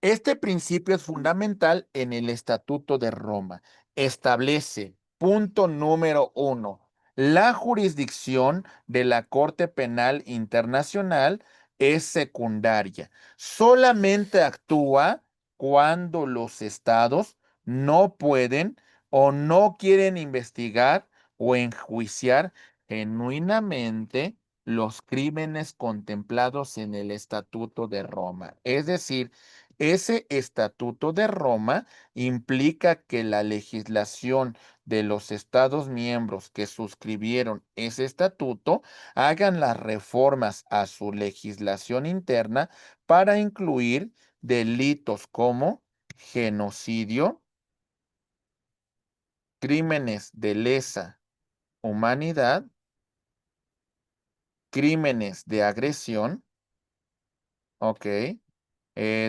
este principio es fundamental en el Estatuto de Roma. Establece, punto número uno, la jurisdicción de la Corte Penal Internacional es secundaria. Solamente actúa cuando los estados no pueden o no quieren investigar o enjuiciar genuinamente los crímenes contemplados en el Estatuto de Roma. Es decir, ese Estatuto de Roma implica que la legislación de los Estados miembros que suscribieron ese estatuto hagan las reformas a su legislación interna para incluir delitos como genocidio, crímenes de lesa humanidad, crímenes de agresión, ¿ok?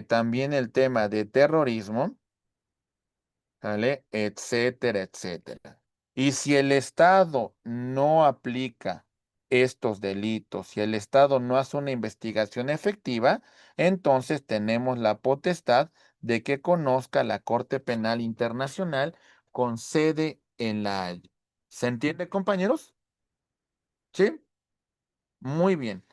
También el tema de terrorismo, ¿vale? Etcétera, etcétera. Y si el Estado no aplica estos delitos, si el Estado no hace una investigación efectiva, entonces tenemos la potestad de que conozca la Corte Penal Internacional con sede en La Haya. ¿Se entiende, compañeros? ¿Sí? Muy bien.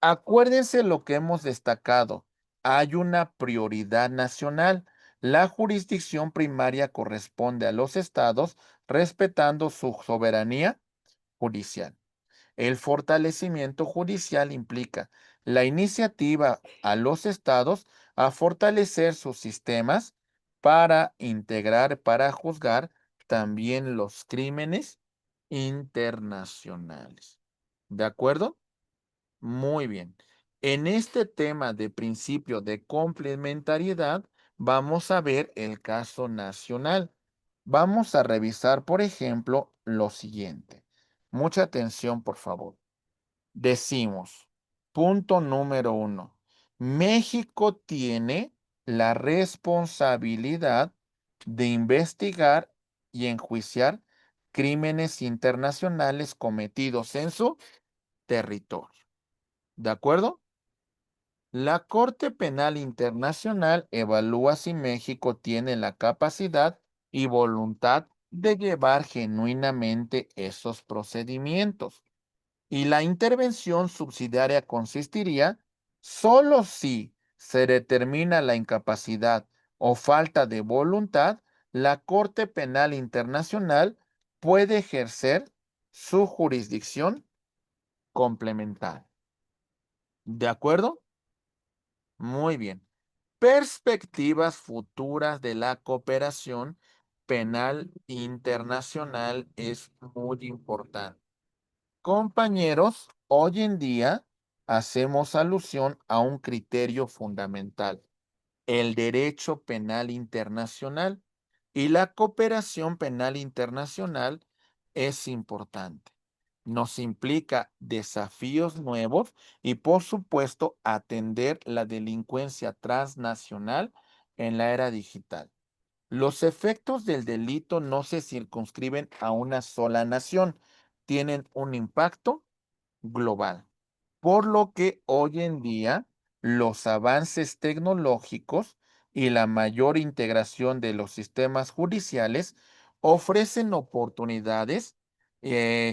Acuérdense lo que hemos destacado. Hay una prioridad nacional. La jurisdicción primaria corresponde a los estados, respetando su soberanía judicial. El fortalecimiento judicial implica la iniciativa a los estados a fortalecer sus sistemas para integrar, para juzgar también los crímenes internacionales. ¿De acuerdo? Muy bien. En este tema de principio de complementariedad, vamos a ver el caso nacional. Vamos a revisar, por ejemplo, lo siguiente. Mucha atención, por favor. Decimos, punto número uno, México tiene la responsabilidad de investigar y enjuiciar crímenes internacionales cometidos en su territorio. ¿De acuerdo? La Corte Penal Internacional evalúa si México tiene la capacidad y voluntad de llevar genuinamente esos procedimientos. Y la intervención subsidiaria consistiría solo si se determina la incapacidad o falta de voluntad, la Corte Penal Internacional puede ejercer su jurisdicción complementaria. ¿De acuerdo? Muy bien. Perspectivas futuras de la cooperación penal internacional es muy importante. Compañeros, hoy en día hacemos alusión a un criterio fundamental, el derecho penal internacional, y la cooperación penal internacional es importante. Nos implica desafíos nuevos y, por supuesto, atender la delincuencia transnacional en la era digital. Los efectos del delito no se circunscriben a una sola nación, tienen un impacto global. Por lo que hoy en día los avances tecnológicos y la mayor integración de los sistemas judiciales ofrecen oportunidades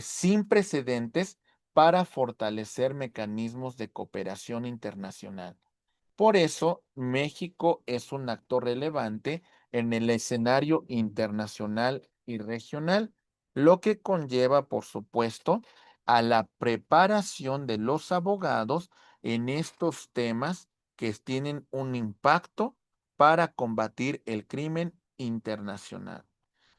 sin precedentes para fortalecer mecanismos de cooperación internacional. Por eso, México es un actor relevante en el escenario internacional y regional, lo que conlleva, por supuesto, a la preparación de los abogados en estos temas que tienen un impacto para combatir el crimen internacional.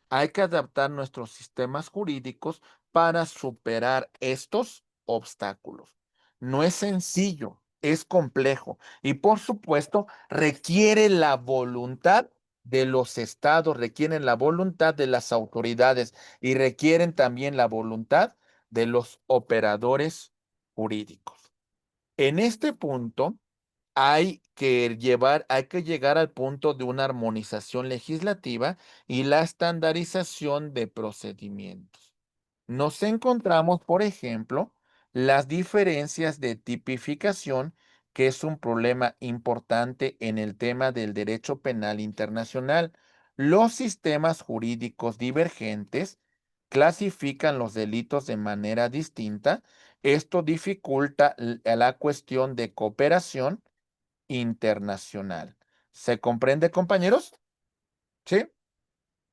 Hay que adaptar nuestros sistemas jurídicos para superar estos obstáculos. No es sencillo, es complejo y por supuesto requiere la voluntad de los estados, requieren la voluntad de las autoridades y requieren también la voluntad de los operadores jurídicos. En este punto, hay que llegar al punto de una armonización legislativa y la estandarización de procedimientos. Nos encontramos, por ejemplo, las diferencias de tipificación, que es un problema importante en el tema del derecho penal internacional. Los sistemas jurídicos divergentes clasifican los delitos de manera distinta. Esto dificulta la cuestión de cooperación internacional. ¿Se comprende, compañeros? Sí.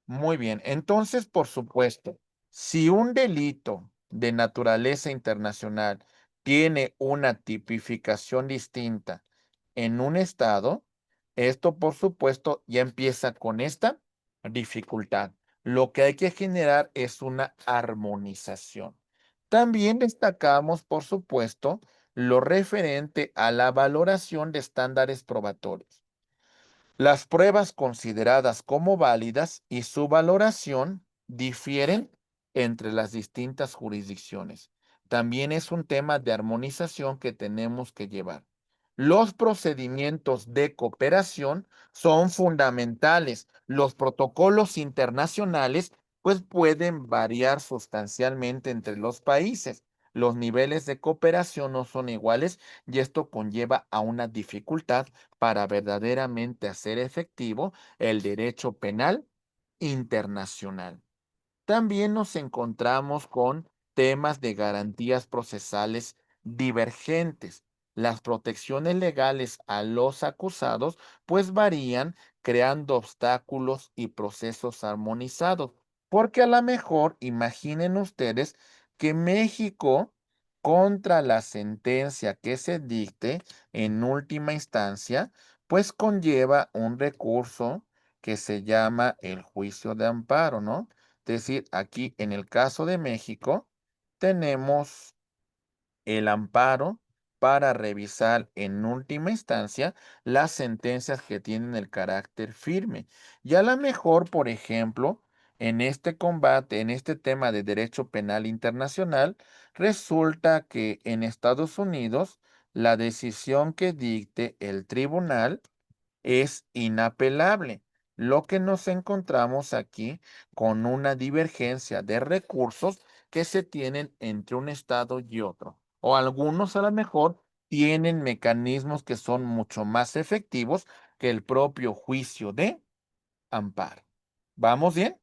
Muy bien. Entonces, por supuesto, si un delito de naturaleza internacional tiene una tipificación distinta en un estado, esto, por supuesto, ya empieza con esta dificultad. Lo que hay que generar es una armonización. También destacamos, por supuesto, lo referente a la valoración de estándares probatorios. Las pruebas consideradas como válidas y su valoración difieren entre las distintas jurisdicciones. También es un tema de armonización que tenemos que llevar. Los procedimientos de cooperación son fundamentales. Los protocolos internacionales pues pueden variar sustancialmente entre los países. Los niveles de cooperación no son iguales y esto conlleva a una dificultad para verdaderamente hacer efectivo el derecho penal internacional. También nos encontramos con temas de garantías procesales divergentes. Las protecciones legales a los acusados pues varían creando obstáculos y procesos armonizados. Porque a lo mejor imaginen ustedes que México contra la sentencia que se dicte en última instancia pues conlleva un recurso que se llama el juicio de amparo, ¿no? Es decir, aquí en el caso de México, tenemos el amparo para revisar en última instancia las sentencias que tienen el carácter firme. Y a lo mejor, por ejemplo, en este combate, en este tema de derecho penal internacional, resulta que en Estados Unidos la decisión que dicte el tribunal es inapelable. Lo que nos encontramos aquí con una divergencia de recursos que se tienen entre un estado y otro. O algunos a lo mejor tienen mecanismos que son mucho más efectivos que el propio juicio de amparo. ¿Vamos bien?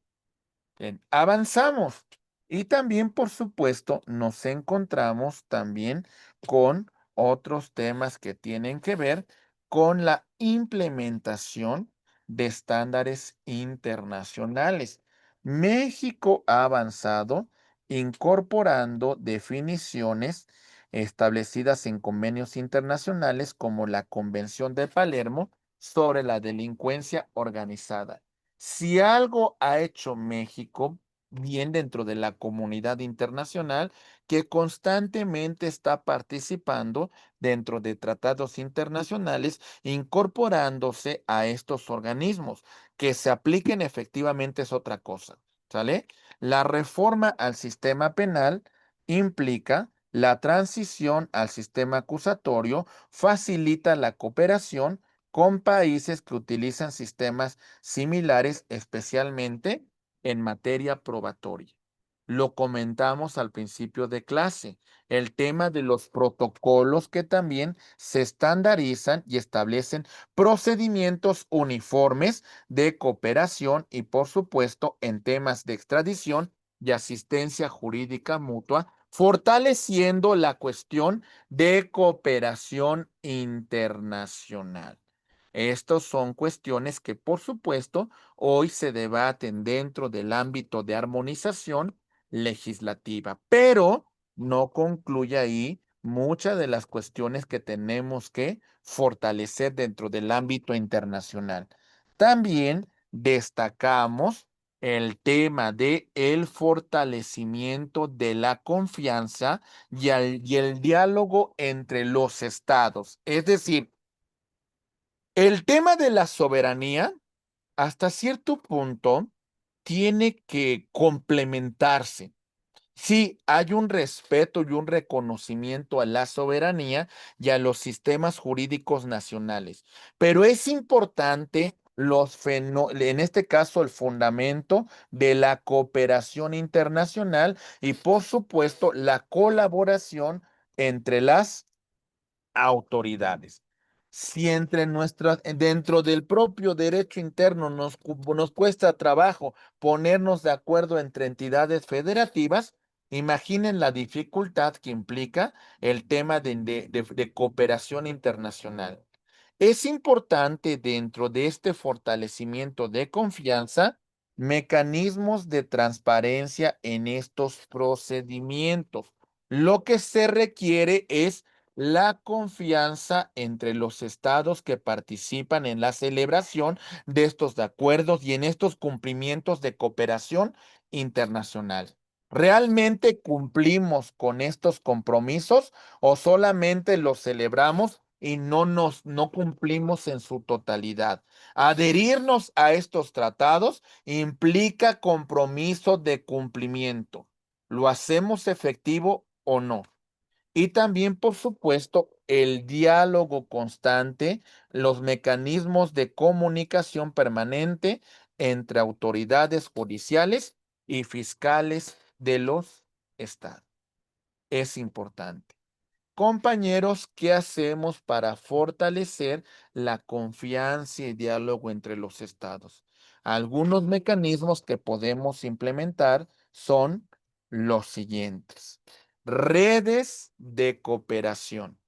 Bien, avanzamos. Y también, por supuesto, nos encontramos también con otros temas que tienen que ver con la implementación de estándares internacionales. México ha avanzado incorporando definiciones establecidas en convenios internacionales como la Convención de Palermo sobre la delincuencia organizada. Si algo ha hecho México bien dentro de la comunidad internacional, que constantemente está participando dentro de tratados internacionales, incorporándose a estos organismos, que se apliquen efectivamente es otra cosa, ¿sale? La reforma al sistema penal implica la transición al sistema acusatorio, facilita la cooperación con países que utilizan sistemas similares, especialmente en materia probatoria. Lo comentamos al principio de clase, el tema de los protocolos que también se estandarizan y establecen procedimientos uniformes de cooperación y, por supuesto, en temas de extradición y asistencia jurídica mutua, fortaleciendo la cuestión de cooperación internacional. Estas son cuestiones que, por supuesto, hoy se debaten dentro del ámbito de armonización legislativa, pero no concluye ahí muchas de las cuestiones que tenemos que fortalecer dentro del ámbito internacional. También destacamos el tema de el fortalecimiento de la confianza y el diálogo entre los estados. Es decir, el tema de la soberanía, hasta cierto punto, tiene que complementarse. Sí, hay un respeto y un reconocimiento a la soberanía y a los sistemas jurídicos nacionales, pero es importante en este caso, el fundamento de la cooperación internacional y, por supuesto, la colaboración entre las autoridades. Si dentro del propio derecho interno nos cuesta trabajo ponernos de acuerdo entre entidades federativas, imaginen la dificultad que implica el tema de cooperación internacional. Es importante dentro de este fortalecimiento de confianza, mecanismos de transparencia en estos procedimientos. Lo que se requiere es la confianza entre los estados que participan en la celebración de estos acuerdos y en estos cumplimientos de cooperación internacional. ¿Realmente cumplimos con estos compromisos o solamente los celebramos y no cumplimos en su totalidad? Adherirnos a estos tratados implica compromiso de cumplimiento. ¿Lo hacemos efectivo o no? Y también, por supuesto, el diálogo constante, los mecanismos de comunicación permanente entre autoridades judiciales y fiscales de los estados. Es importante. Compañeros, ¿qué hacemos para fortalecer la confianza y diálogo entre los estados? Algunos mecanismos que podemos implementar son los siguientes. Redes de cooperación.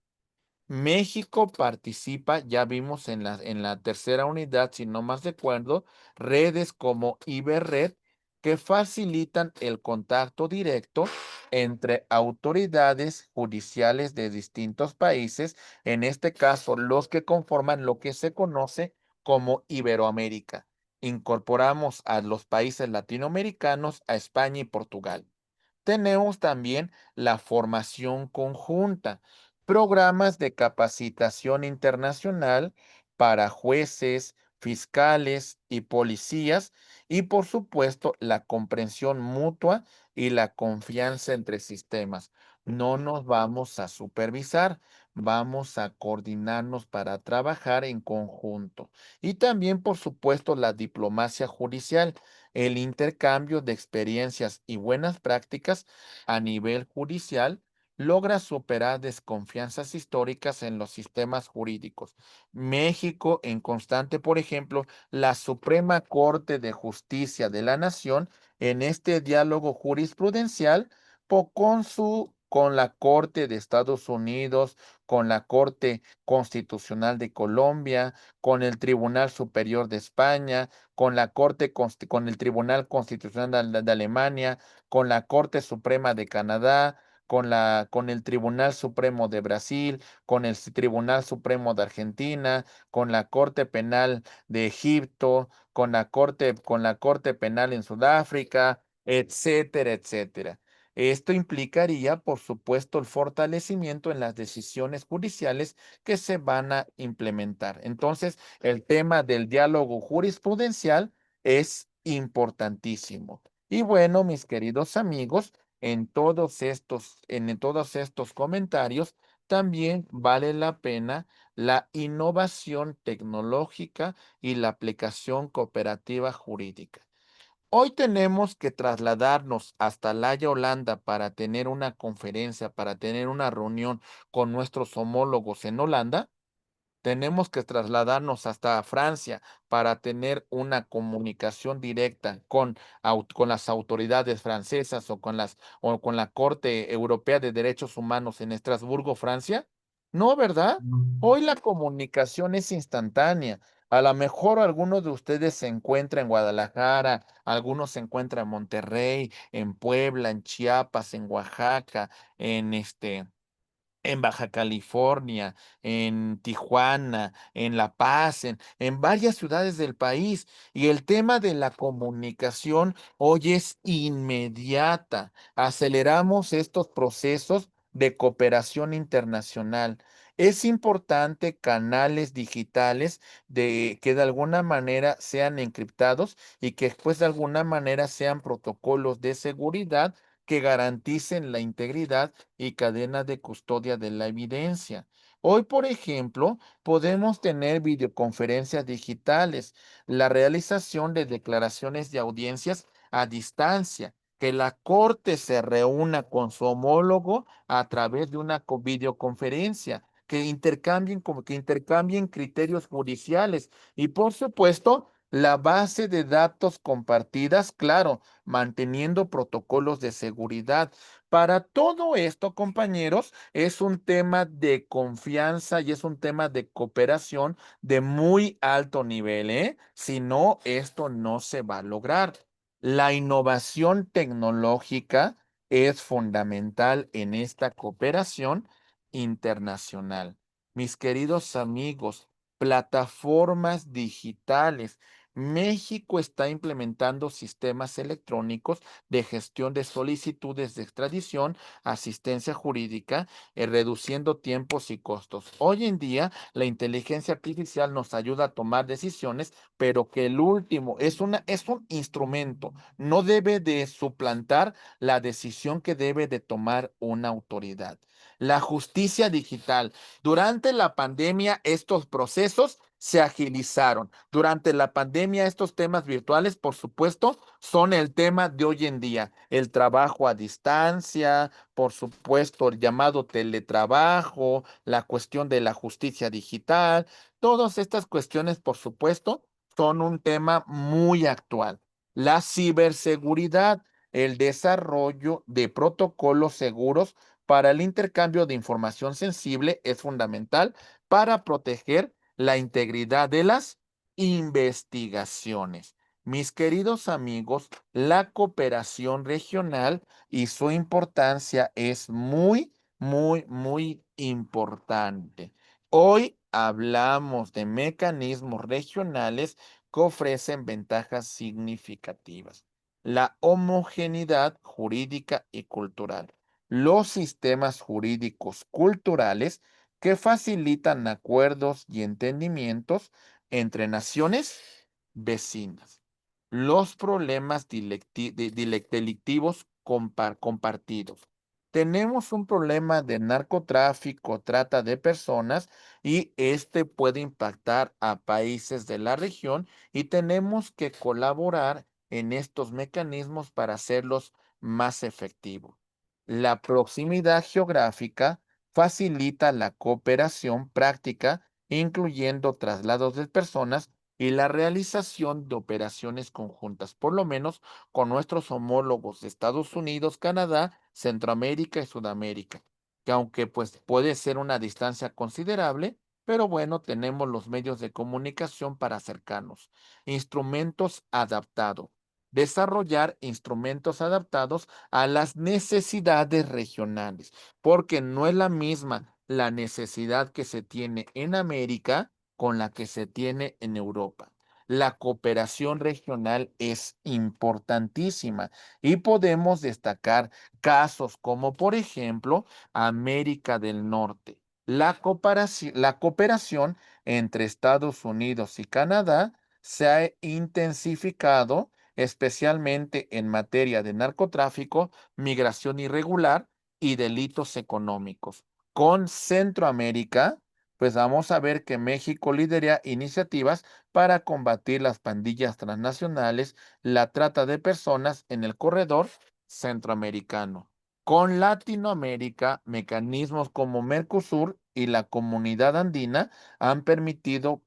México participa, ya vimos en la tercera unidad, si no más recuerdo, redes como Iberred que facilitan el contacto directo entre autoridades judiciales de distintos países, en este caso los que conforman lo que se conoce como Iberoamérica. Incorporamos a los países latinoamericanos, a España y Portugal. Tenemos también la formación conjunta, programas de capacitación internacional para jueces, fiscales y policías y, por supuesto, la comprensión mutua y la confianza entre sistemas. No nos vamos a supervisar, vamos a coordinarnos para trabajar en conjunto. Y también, por supuesto, la diplomacia judicial, el intercambio de experiencias y buenas prácticas a nivel judicial logra superar desconfianzas históricas en los sistemas jurídicos. México, en constante, por ejemplo, la Suprema Corte de Justicia de la Nación, en este diálogo jurisprudencial, con la Corte de Estados Unidos, con la Corte Constitucional de Colombia, con el Tribunal Superior de España, con el Tribunal Constitucional de Alemania, con la Corte Suprema de Canadá, con el Tribunal Supremo de Brasil, con el Tribunal Supremo de Argentina, con la Corte Penal de Egipto, con la Corte Penal en Sudáfrica, etcétera, etcétera. Esto implicaría, por supuesto, el fortalecimiento en las decisiones judiciales que se van a implementar. Entonces, el tema del diálogo jurisprudencial es importantísimo. Y bueno, mis queridos amigos, en todos estos comentarios, también vale la pena la innovación tecnológica y la aplicación cooperativa jurídica. Hoy tenemos que trasladarnos hasta La Haya, Holanda, para tener una conferencia, para tener una reunión con nuestros homólogos en Holanda. Tenemos que trasladarnos hasta Francia para tener una comunicación directa con las autoridades francesas o con la Corte Europea de Derechos Humanos en Estrasburgo, Francia. No, ¿verdad? Hoy la comunicación es instantánea. A lo mejor algunos de ustedes se encuentran en Guadalajara, algunos se encuentran en Monterrey, en Puebla, en Chiapas, en Oaxaca, en en Baja California, en Tijuana, en La Paz, en varias ciudades del país. Y el tema de la comunicación hoy es inmediata. Aceleramos estos procesos de cooperación internacional. Es importante canales digitales que de alguna manera sean encriptados y que después de alguna manera sean protocolos de seguridad que garanticen la integridad y cadena de custodia de la evidencia. Hoy, por ejemplo, podemos tener videoconferencias digitales, la realización de declaraciones de audiencias a distancia, que la corte se reúna con su homólogo a través de una videoconferencia, que intercambien criterios judiciales y, por supuesto, la base de datos compartidas, claro, manteniendo protocolos de seguridad. Para todo esto, compañeros, es un tema de confianza y es un tema de cooperación de muy alto nivel, ¿eh? Si no, esto no se va a lograr. La innovación tecnológica es fundamental en esta cooperación internacional. Mis queridos amigos, plataformas digitales. México está implementando sistemas electrónicos de gestión de solicitudes de extradición, asistencia jurídica, reduciendo tiempos y costos. Hoy en día, la inteligencia artificial nos ayuda a tomar decisiones, pero que el último es un instrumento, no debe de suplantar la decisión que debe de tomar una autoridad. La justicia digital. Durante la pandemia, estos procesos se agilizaron. Durante la pandemia, estos temas virtuales, por supuesto, son el tema de hoy en día. El trabajo a distancia, por supuesto, el llamado teletrabajo, la cuestión de la justicia digital, todas estas cuestiones, por supuesto, son un tema muy actual. La ciberseguridad, el desarrollo de protocolos seguros para el intercambio de información sensible es fundamental para proteger la integridad de las investigaciones. Mis queridos amigos, la cooperación regional y su importancia es muy importante. Hoy hablamos de mecanismos regionales que ofrecen ventajas significativas. La homogeneidad jurídica y cultural, los sistemas jurídicos culturales que facilitan acuerdos y entendimientos entre naciones vecinas. Los problemas delictivos compartidos. Tenemos un problema de narcotráfico, trata de personas y este puede impactar a países de la región y tenemos que colaborar en estos mecanismos para hacerlos más efectivos. La proximidad geográfica facilita la cooperación práctica, incluyendo traslados de personas y la realización de operaciones conjuntas, por lo menos con nuestros homólogos de Estados Unidos, Canadá, Centroamérica y Sudamérica, que aunque pues puede ser una distancia considerable, pero bueno, tenemos los medios de comunicación para acercarnos. Instrumentos adaptados. Desarrollar instrumentos adaptados a las necesidades regionales, porque no es la misma la necesidad que se tiene en América con la que se tiene en Europa. La cooperación regional es importantísima y podemos destacar casos como, por ejemplo, América del Norte. La cooperación entre Estados Unidos y Canadá se ha intensificado especialmente en materia de narcotráfico, migración irregular y delitos económicos. Con Centroamérica, pues vamos a ver que México lidera iniciativas para combatir las pandillas transnacionales, la trata de personas en el corredor centroamericano. Con Latinoamérica, mecanismos como Mercosur y la Comunidad Andina han permitido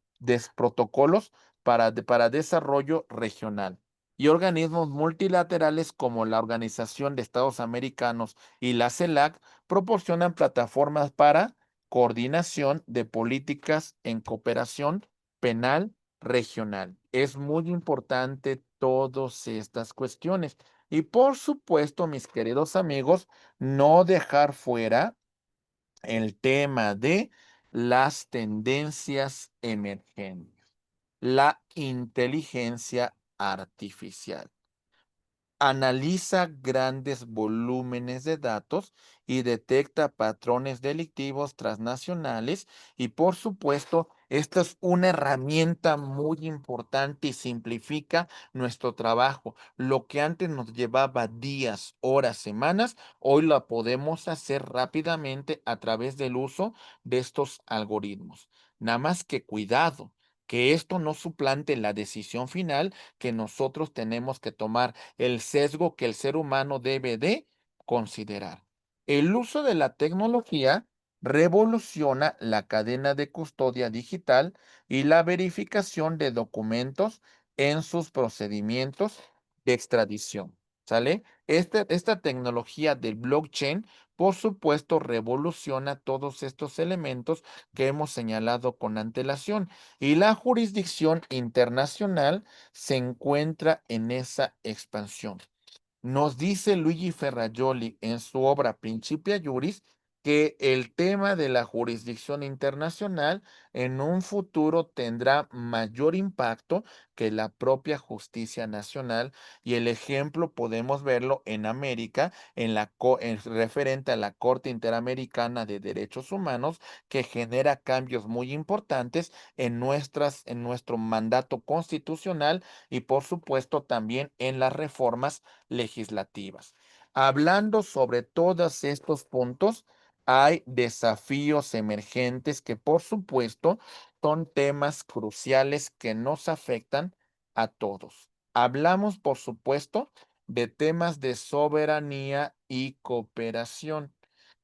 protocolos para desarrollo regional y organismos multilaterales como la Organización de Estados Americanos y la CELAC proporcionan plataformas para coordinación de políticas en cooperación penal regional. Es muy importante todas estas cuestiones. Y por supuesto, mis queridos amigos, no dejar fuera el tema de las tendencias emergentes, la inteligencia artificial. Analiza grandes volúmenes de datos y detecta patrones delictivos transnacionales y por supuesto, esta es una herramienta muy importante y simplifica nuestro trabajo. Lo que antes nos llevaba días, horas, semanas, hoy lo podemos hacer rápidamente a través del uso de estos algoritmos. Nada más que cuidado, que esto no suplante la decisión final que nosotros tenemos que tomar, el sesgo que el ser humano debe de considerar. El uso de la tecnología revoluciona la cadena de custodia digital y la verificación de documentos en sus procedimientos de extradición. ¿Sale? Esta tecnología del blockchain, por supuesto, revoluciona todos estos elementos que hemos señalado con antelación y la jurisdicción internacional se encuentra en esa expansión. Nos dice Luigi Ferrajoli en su obra Principia Juris que el tema de la jurisdicción internacional en un futuro tendrá mayor impacto que la propia justicia nacional y el ejemplo podemos verlo en América en referente a la Corte Interamericana de Derechos Humanos que genera cambios muy importantes en nuestro mandato constitucional y por supuesto también en las reformas legislativas. Hablando sobre todos estos puntos, hay desafíos emergentes que, por supuesto, son temas cruciales que nos afectan a todos. Hablamos, por supuesto, de temas de soberanía y cooperación.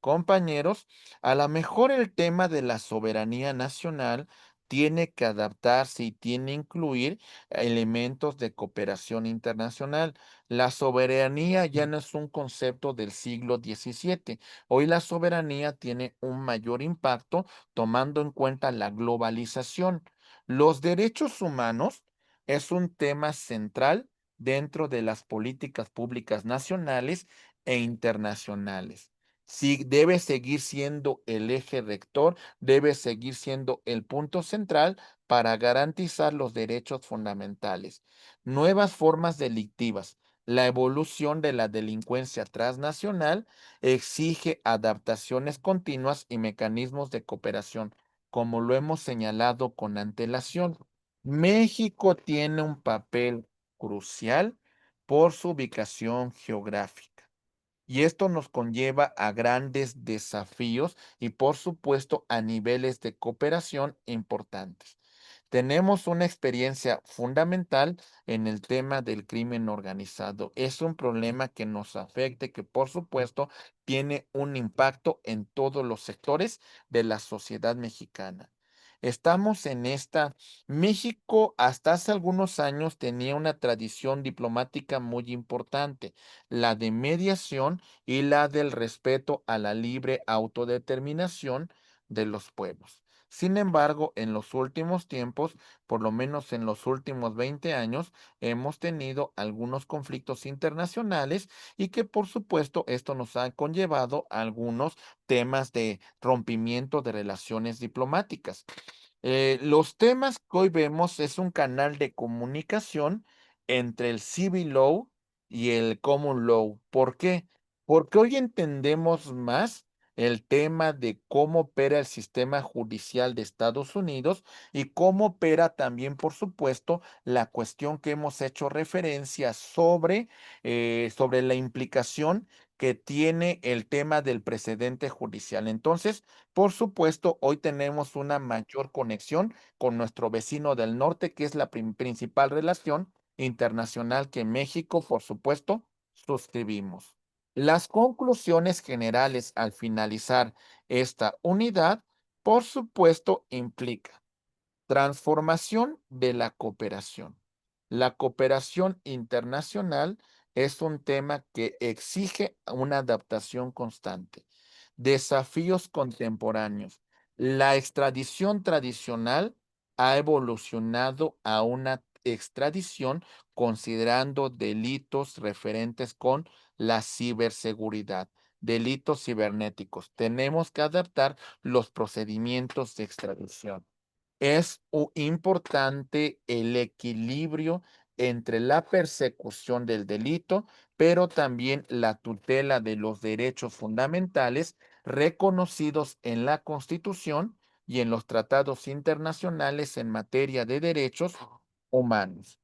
Compañeros, a lo mejor el tema de la soberanía nacional tiene que adaptarse y tiene que incluir elementos de cooperación internacional. La soberanía ya no es un concepto del siglo XVII. Hoy la soberanía tiene un mayor impacto tomando en cuenta la globalización. Los derechos humanos es un tema central dentro de las políticas públicas nacionales e internacionales. Sí, debe seguir siendo el eje rector, debe seguir siendo el punto central para garantizar los derechos fundamentales. Nuevas formas delictivas. La evolución de la delincuencia transnacional exige adaptaciones continuas y mecanismos de cooperación, como lo hemos señalado con antelación. México tiene un papel crucial por su ubicación geográfica. Y esto nos conlleva a grandes desafíos y por supuesto a niveles de cooperación importantes. Tenemos una experiencia fundamental en el tema del crimen organizado. Es un problema que nos afecta y que por supuesto tiene un impacto en todos los sectores de la sociedad mexicana. Estamos en esta. México hasta hace algunos años tenía una tradición diplomática muy importante, la de mediación y la del respeto a la libre autodeterminación de los pueblos. Sin embargo, en los últimos tiempos, por lo menos en los últimos 20 años, hemos tenido algunos conflictos internacionales y que por supuesto esto nos ha conllevado a algunos temas de rompimiento de relaciones diplomáticas. Los temas que hoy vemos es un canal de comunicación entre el civil law y el common law. ¿Por qué? Porque hoy entendemos más el tema de cómo opera el sistema judicial de Estados Unidos y cómo opera también, por supuesto, la cuestión que hemos hecho referencia sobre la implicación que tiene el tema del precedente judicial. Entonces, por supuesto, hoy tenemos una mayor conexión con nuestro vecino del norte, que es la principal relación internacional que México, por supuesto, suscribimos. Las conclusiones generales al finalizar esta unidad, por supuesto, implica transformación de la cooperación. La cooperación internacional es un tema que exige una adaptación constante. Desafíos contemporáneos. La extradición tradicional ha evolucionado a una extradición considerando delitos referentes con la ciberseguridad. delitos cibernéticos. Tenemos que adaptar los procedimientos de extradición. Es importante el equilibrio entre la persecución del delito, pero también la tutela de los derechos fundamentales reconocidos en la Constitución y en los tratados internacionales en materia de derechos humanos.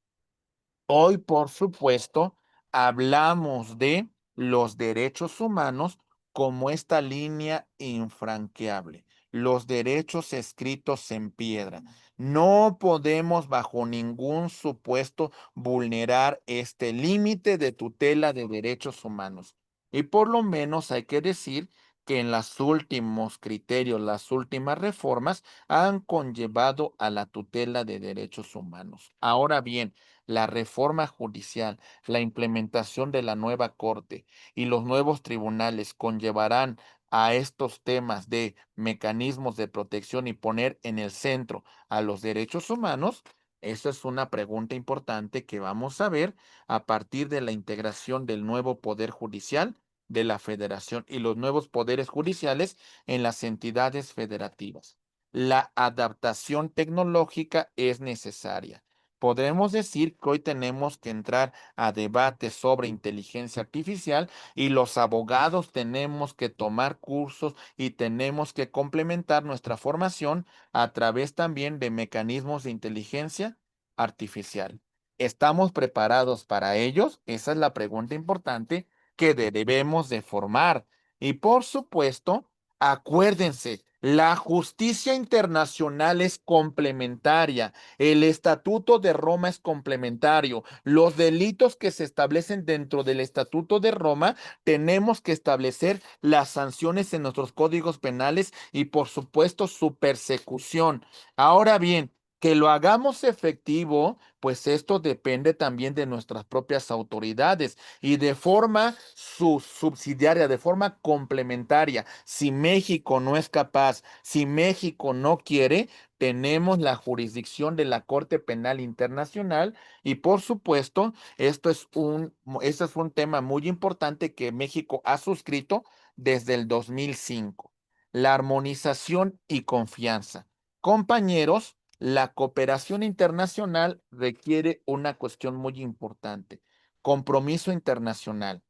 Hoy, por supuesto, hablamos de los derechos humanos como esta línea infranqueable, los derechos escritos en piedra. No podemos bajo ningún supuesto vulnerar este límite de tutela de derechos humanos. Y por lo menos hay que decir que en los últimos criterios, las últimas reformas han conllevado a la tutela de derechos humanos. Ahora bien, la reforma judicial, la implementación de la nueva corte y los nuevos tribunales conllevarán a estos temas de mecanismos de protección y poner en el centro a los derechos humanos. Esa es una pregunta importante que vamos a ver a partir de la integración del nuevo poder judicial de la federación y los nuevos poderes judiciales en las entidades federativas. La adaptación tecnológica es necesaria. Podremos decir que hoy tenemos que entrar a debates sobre inteligencia artificial y los abogados tenemos que tomar cursos y tenemos que complementar nuestra formación a través también de mecanismos de inteligencia artificial. ¿Estamos preparados para ellos? Esa es la pregunta importante que debemos de formar. Y por supuesto, acuérdense, la justicia internacional es complementaria. El Estatuto de Roma es complementario. Los delitos que se establecen dentro del Estatuto de Roma, tenemos que establecer las sanciones en nuestros códigos penales y, por supuesto, su persecución. Ahora bien, que lo hagamos efectivo, pues esto depende también de nuestras propias autoridades y de forma subsidiaria, de forma complementaria. Si México no es capaz, si México no quiere, tenemos la jurisdicción de la Corte Penal Internacional y por supuesto, este es un tema muy importante que México ha suscrito desde el 2005. La armonización y confianza. Compañeros, la cooperación internacional requiere una cuestión muy importante, compromiso internacional.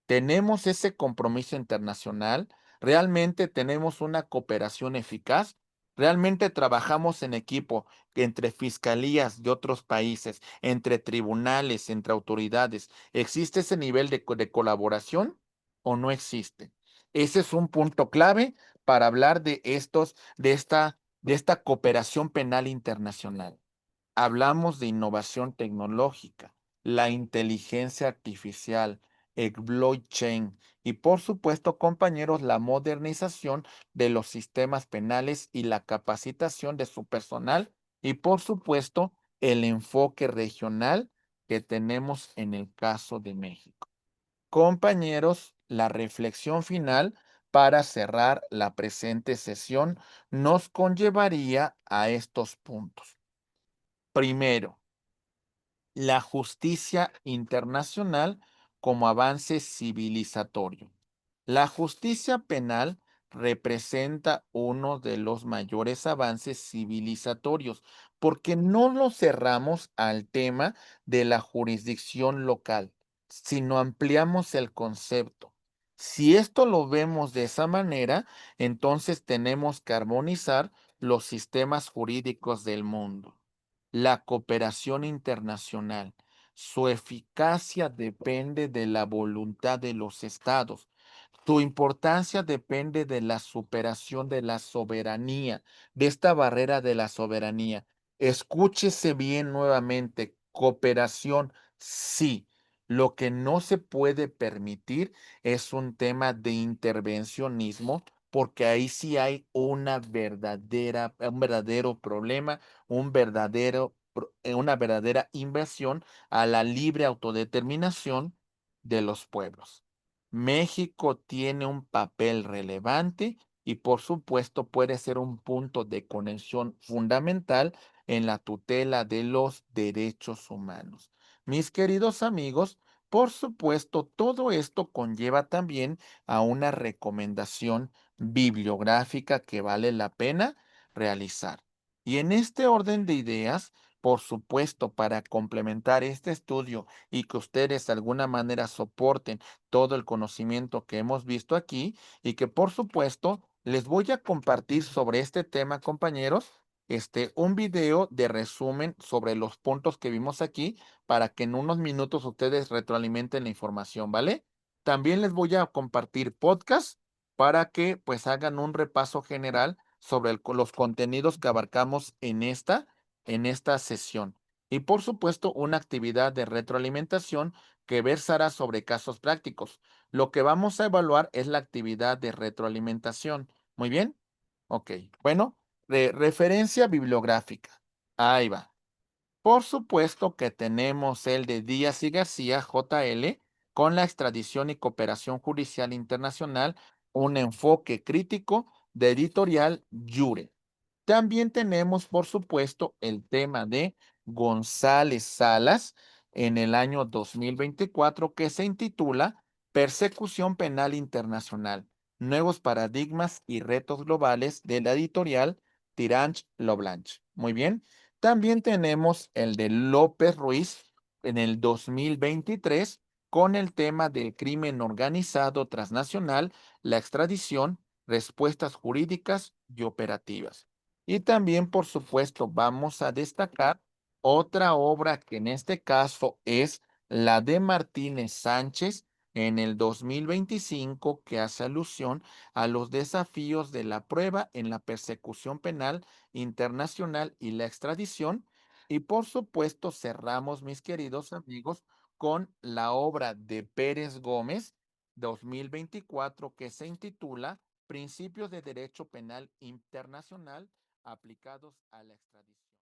¿Tenemos ese compromiso internacional? ¿Realmente tenemos una cooperación eficaz? ¿Realmente trabajamos en equipo entre fiscalías de otros países, entre tribunales, entre autoridades? ¿Existe ese nivel de colaboración o no existe? Ese es un punto clave para hablar de esta cooperación penal internacional. Hablamos de innovación tecnológica, la inteligencia artificial, el blockchain y por supuesto, compañeros, la modernización de los sistemas penales y la capacitación de su personal y por supuesto, el enfoque regional que tenemos en el caso de México. Compañeros, la reflexión final para cerrar la presente sesión nos conllevaría a estos puntos. Primero, la justicia internacional como avance civilizatorio. La justicia penal representa uno de los mayores avances civilizatorios porque no lo cerramos al tema de la jurisdicción local, sino ampliamos el concepto. Si esto lo vemos de esa manera, entonces tenemos que armonizar los sistemas jurídicos del mundo. La cooperación internacional. Su eficacia depende de la voluntad de los estados. Su importancia depende de la superación de la soberanía, de esta barrera de la soberanía. Escúchese bien nuevamente, cooperación, sí. Lo que no se puede permitir es un tema de intervencionismo, porque ahí sí hay un verdadero problema, una verdadera invasión a la libre autodeterminación de los pueblos. México tiene un papel relevante y por supuesto puede ser un punto de conexión fundamental en la tutela de los derechos humanos. Mis queridos amigos, Por supuesto, todo esto conlleva también a una recomendación bibliográfica que vale la pena realizar. Y en este orden de ideas, por supuesto, para complementar este estudio y que ustedes de alguna manera soporten todo el conocimiento que hemos visto aquí y que por supuesto les voy a compartir sobre este tema, compañeros, un video de resumen sobre los puntos que vimos aquí para que en unos minutos ustedes retroalimenten la información, ¿vale? También les voy a compartir podcast para que pues hagan un repaso general sobre los contenidos que abarcamos en esta sesión. Y por supuesto, una actividad de retroalimentación que versará sobre casos prácticos. Lo que vamos a evaluar es la actividad de retroalimentación. Muy bien. Ok. Bueno, referencia bibliográfica. Ahí va. Por supuesto que tenemos el de Díaz y García, JL, con la extradición y cooperación judicial internacional, un enfoque crítico de editorial Jure. También tenemos, por supuesto, el tema de González Salas en el año 2024 que se intitula Persecución Penal Internacional, Nuevos Paradigmas y Retos Globales de la editorial Tirange Loblanche. Muy bien. También tenemos el de López Ruiz en el 2023 con el tema del crimen organizado transnacional, la extradición, respuestas jurídicas y operativas. Y también, por supuesto, vamos a destacar otra obra que en este caso es la de Martínez Sánchez en el 2025, que hace alusión a los desafíos de la prueba en la persecución penal internacional y la extradición. Y por supuesto, cerramos, mis queridos amigos, con la obra de Pérez Gómez 2024 que se intitula Principios de Derecho Penal Internacional aplicados a la extradición.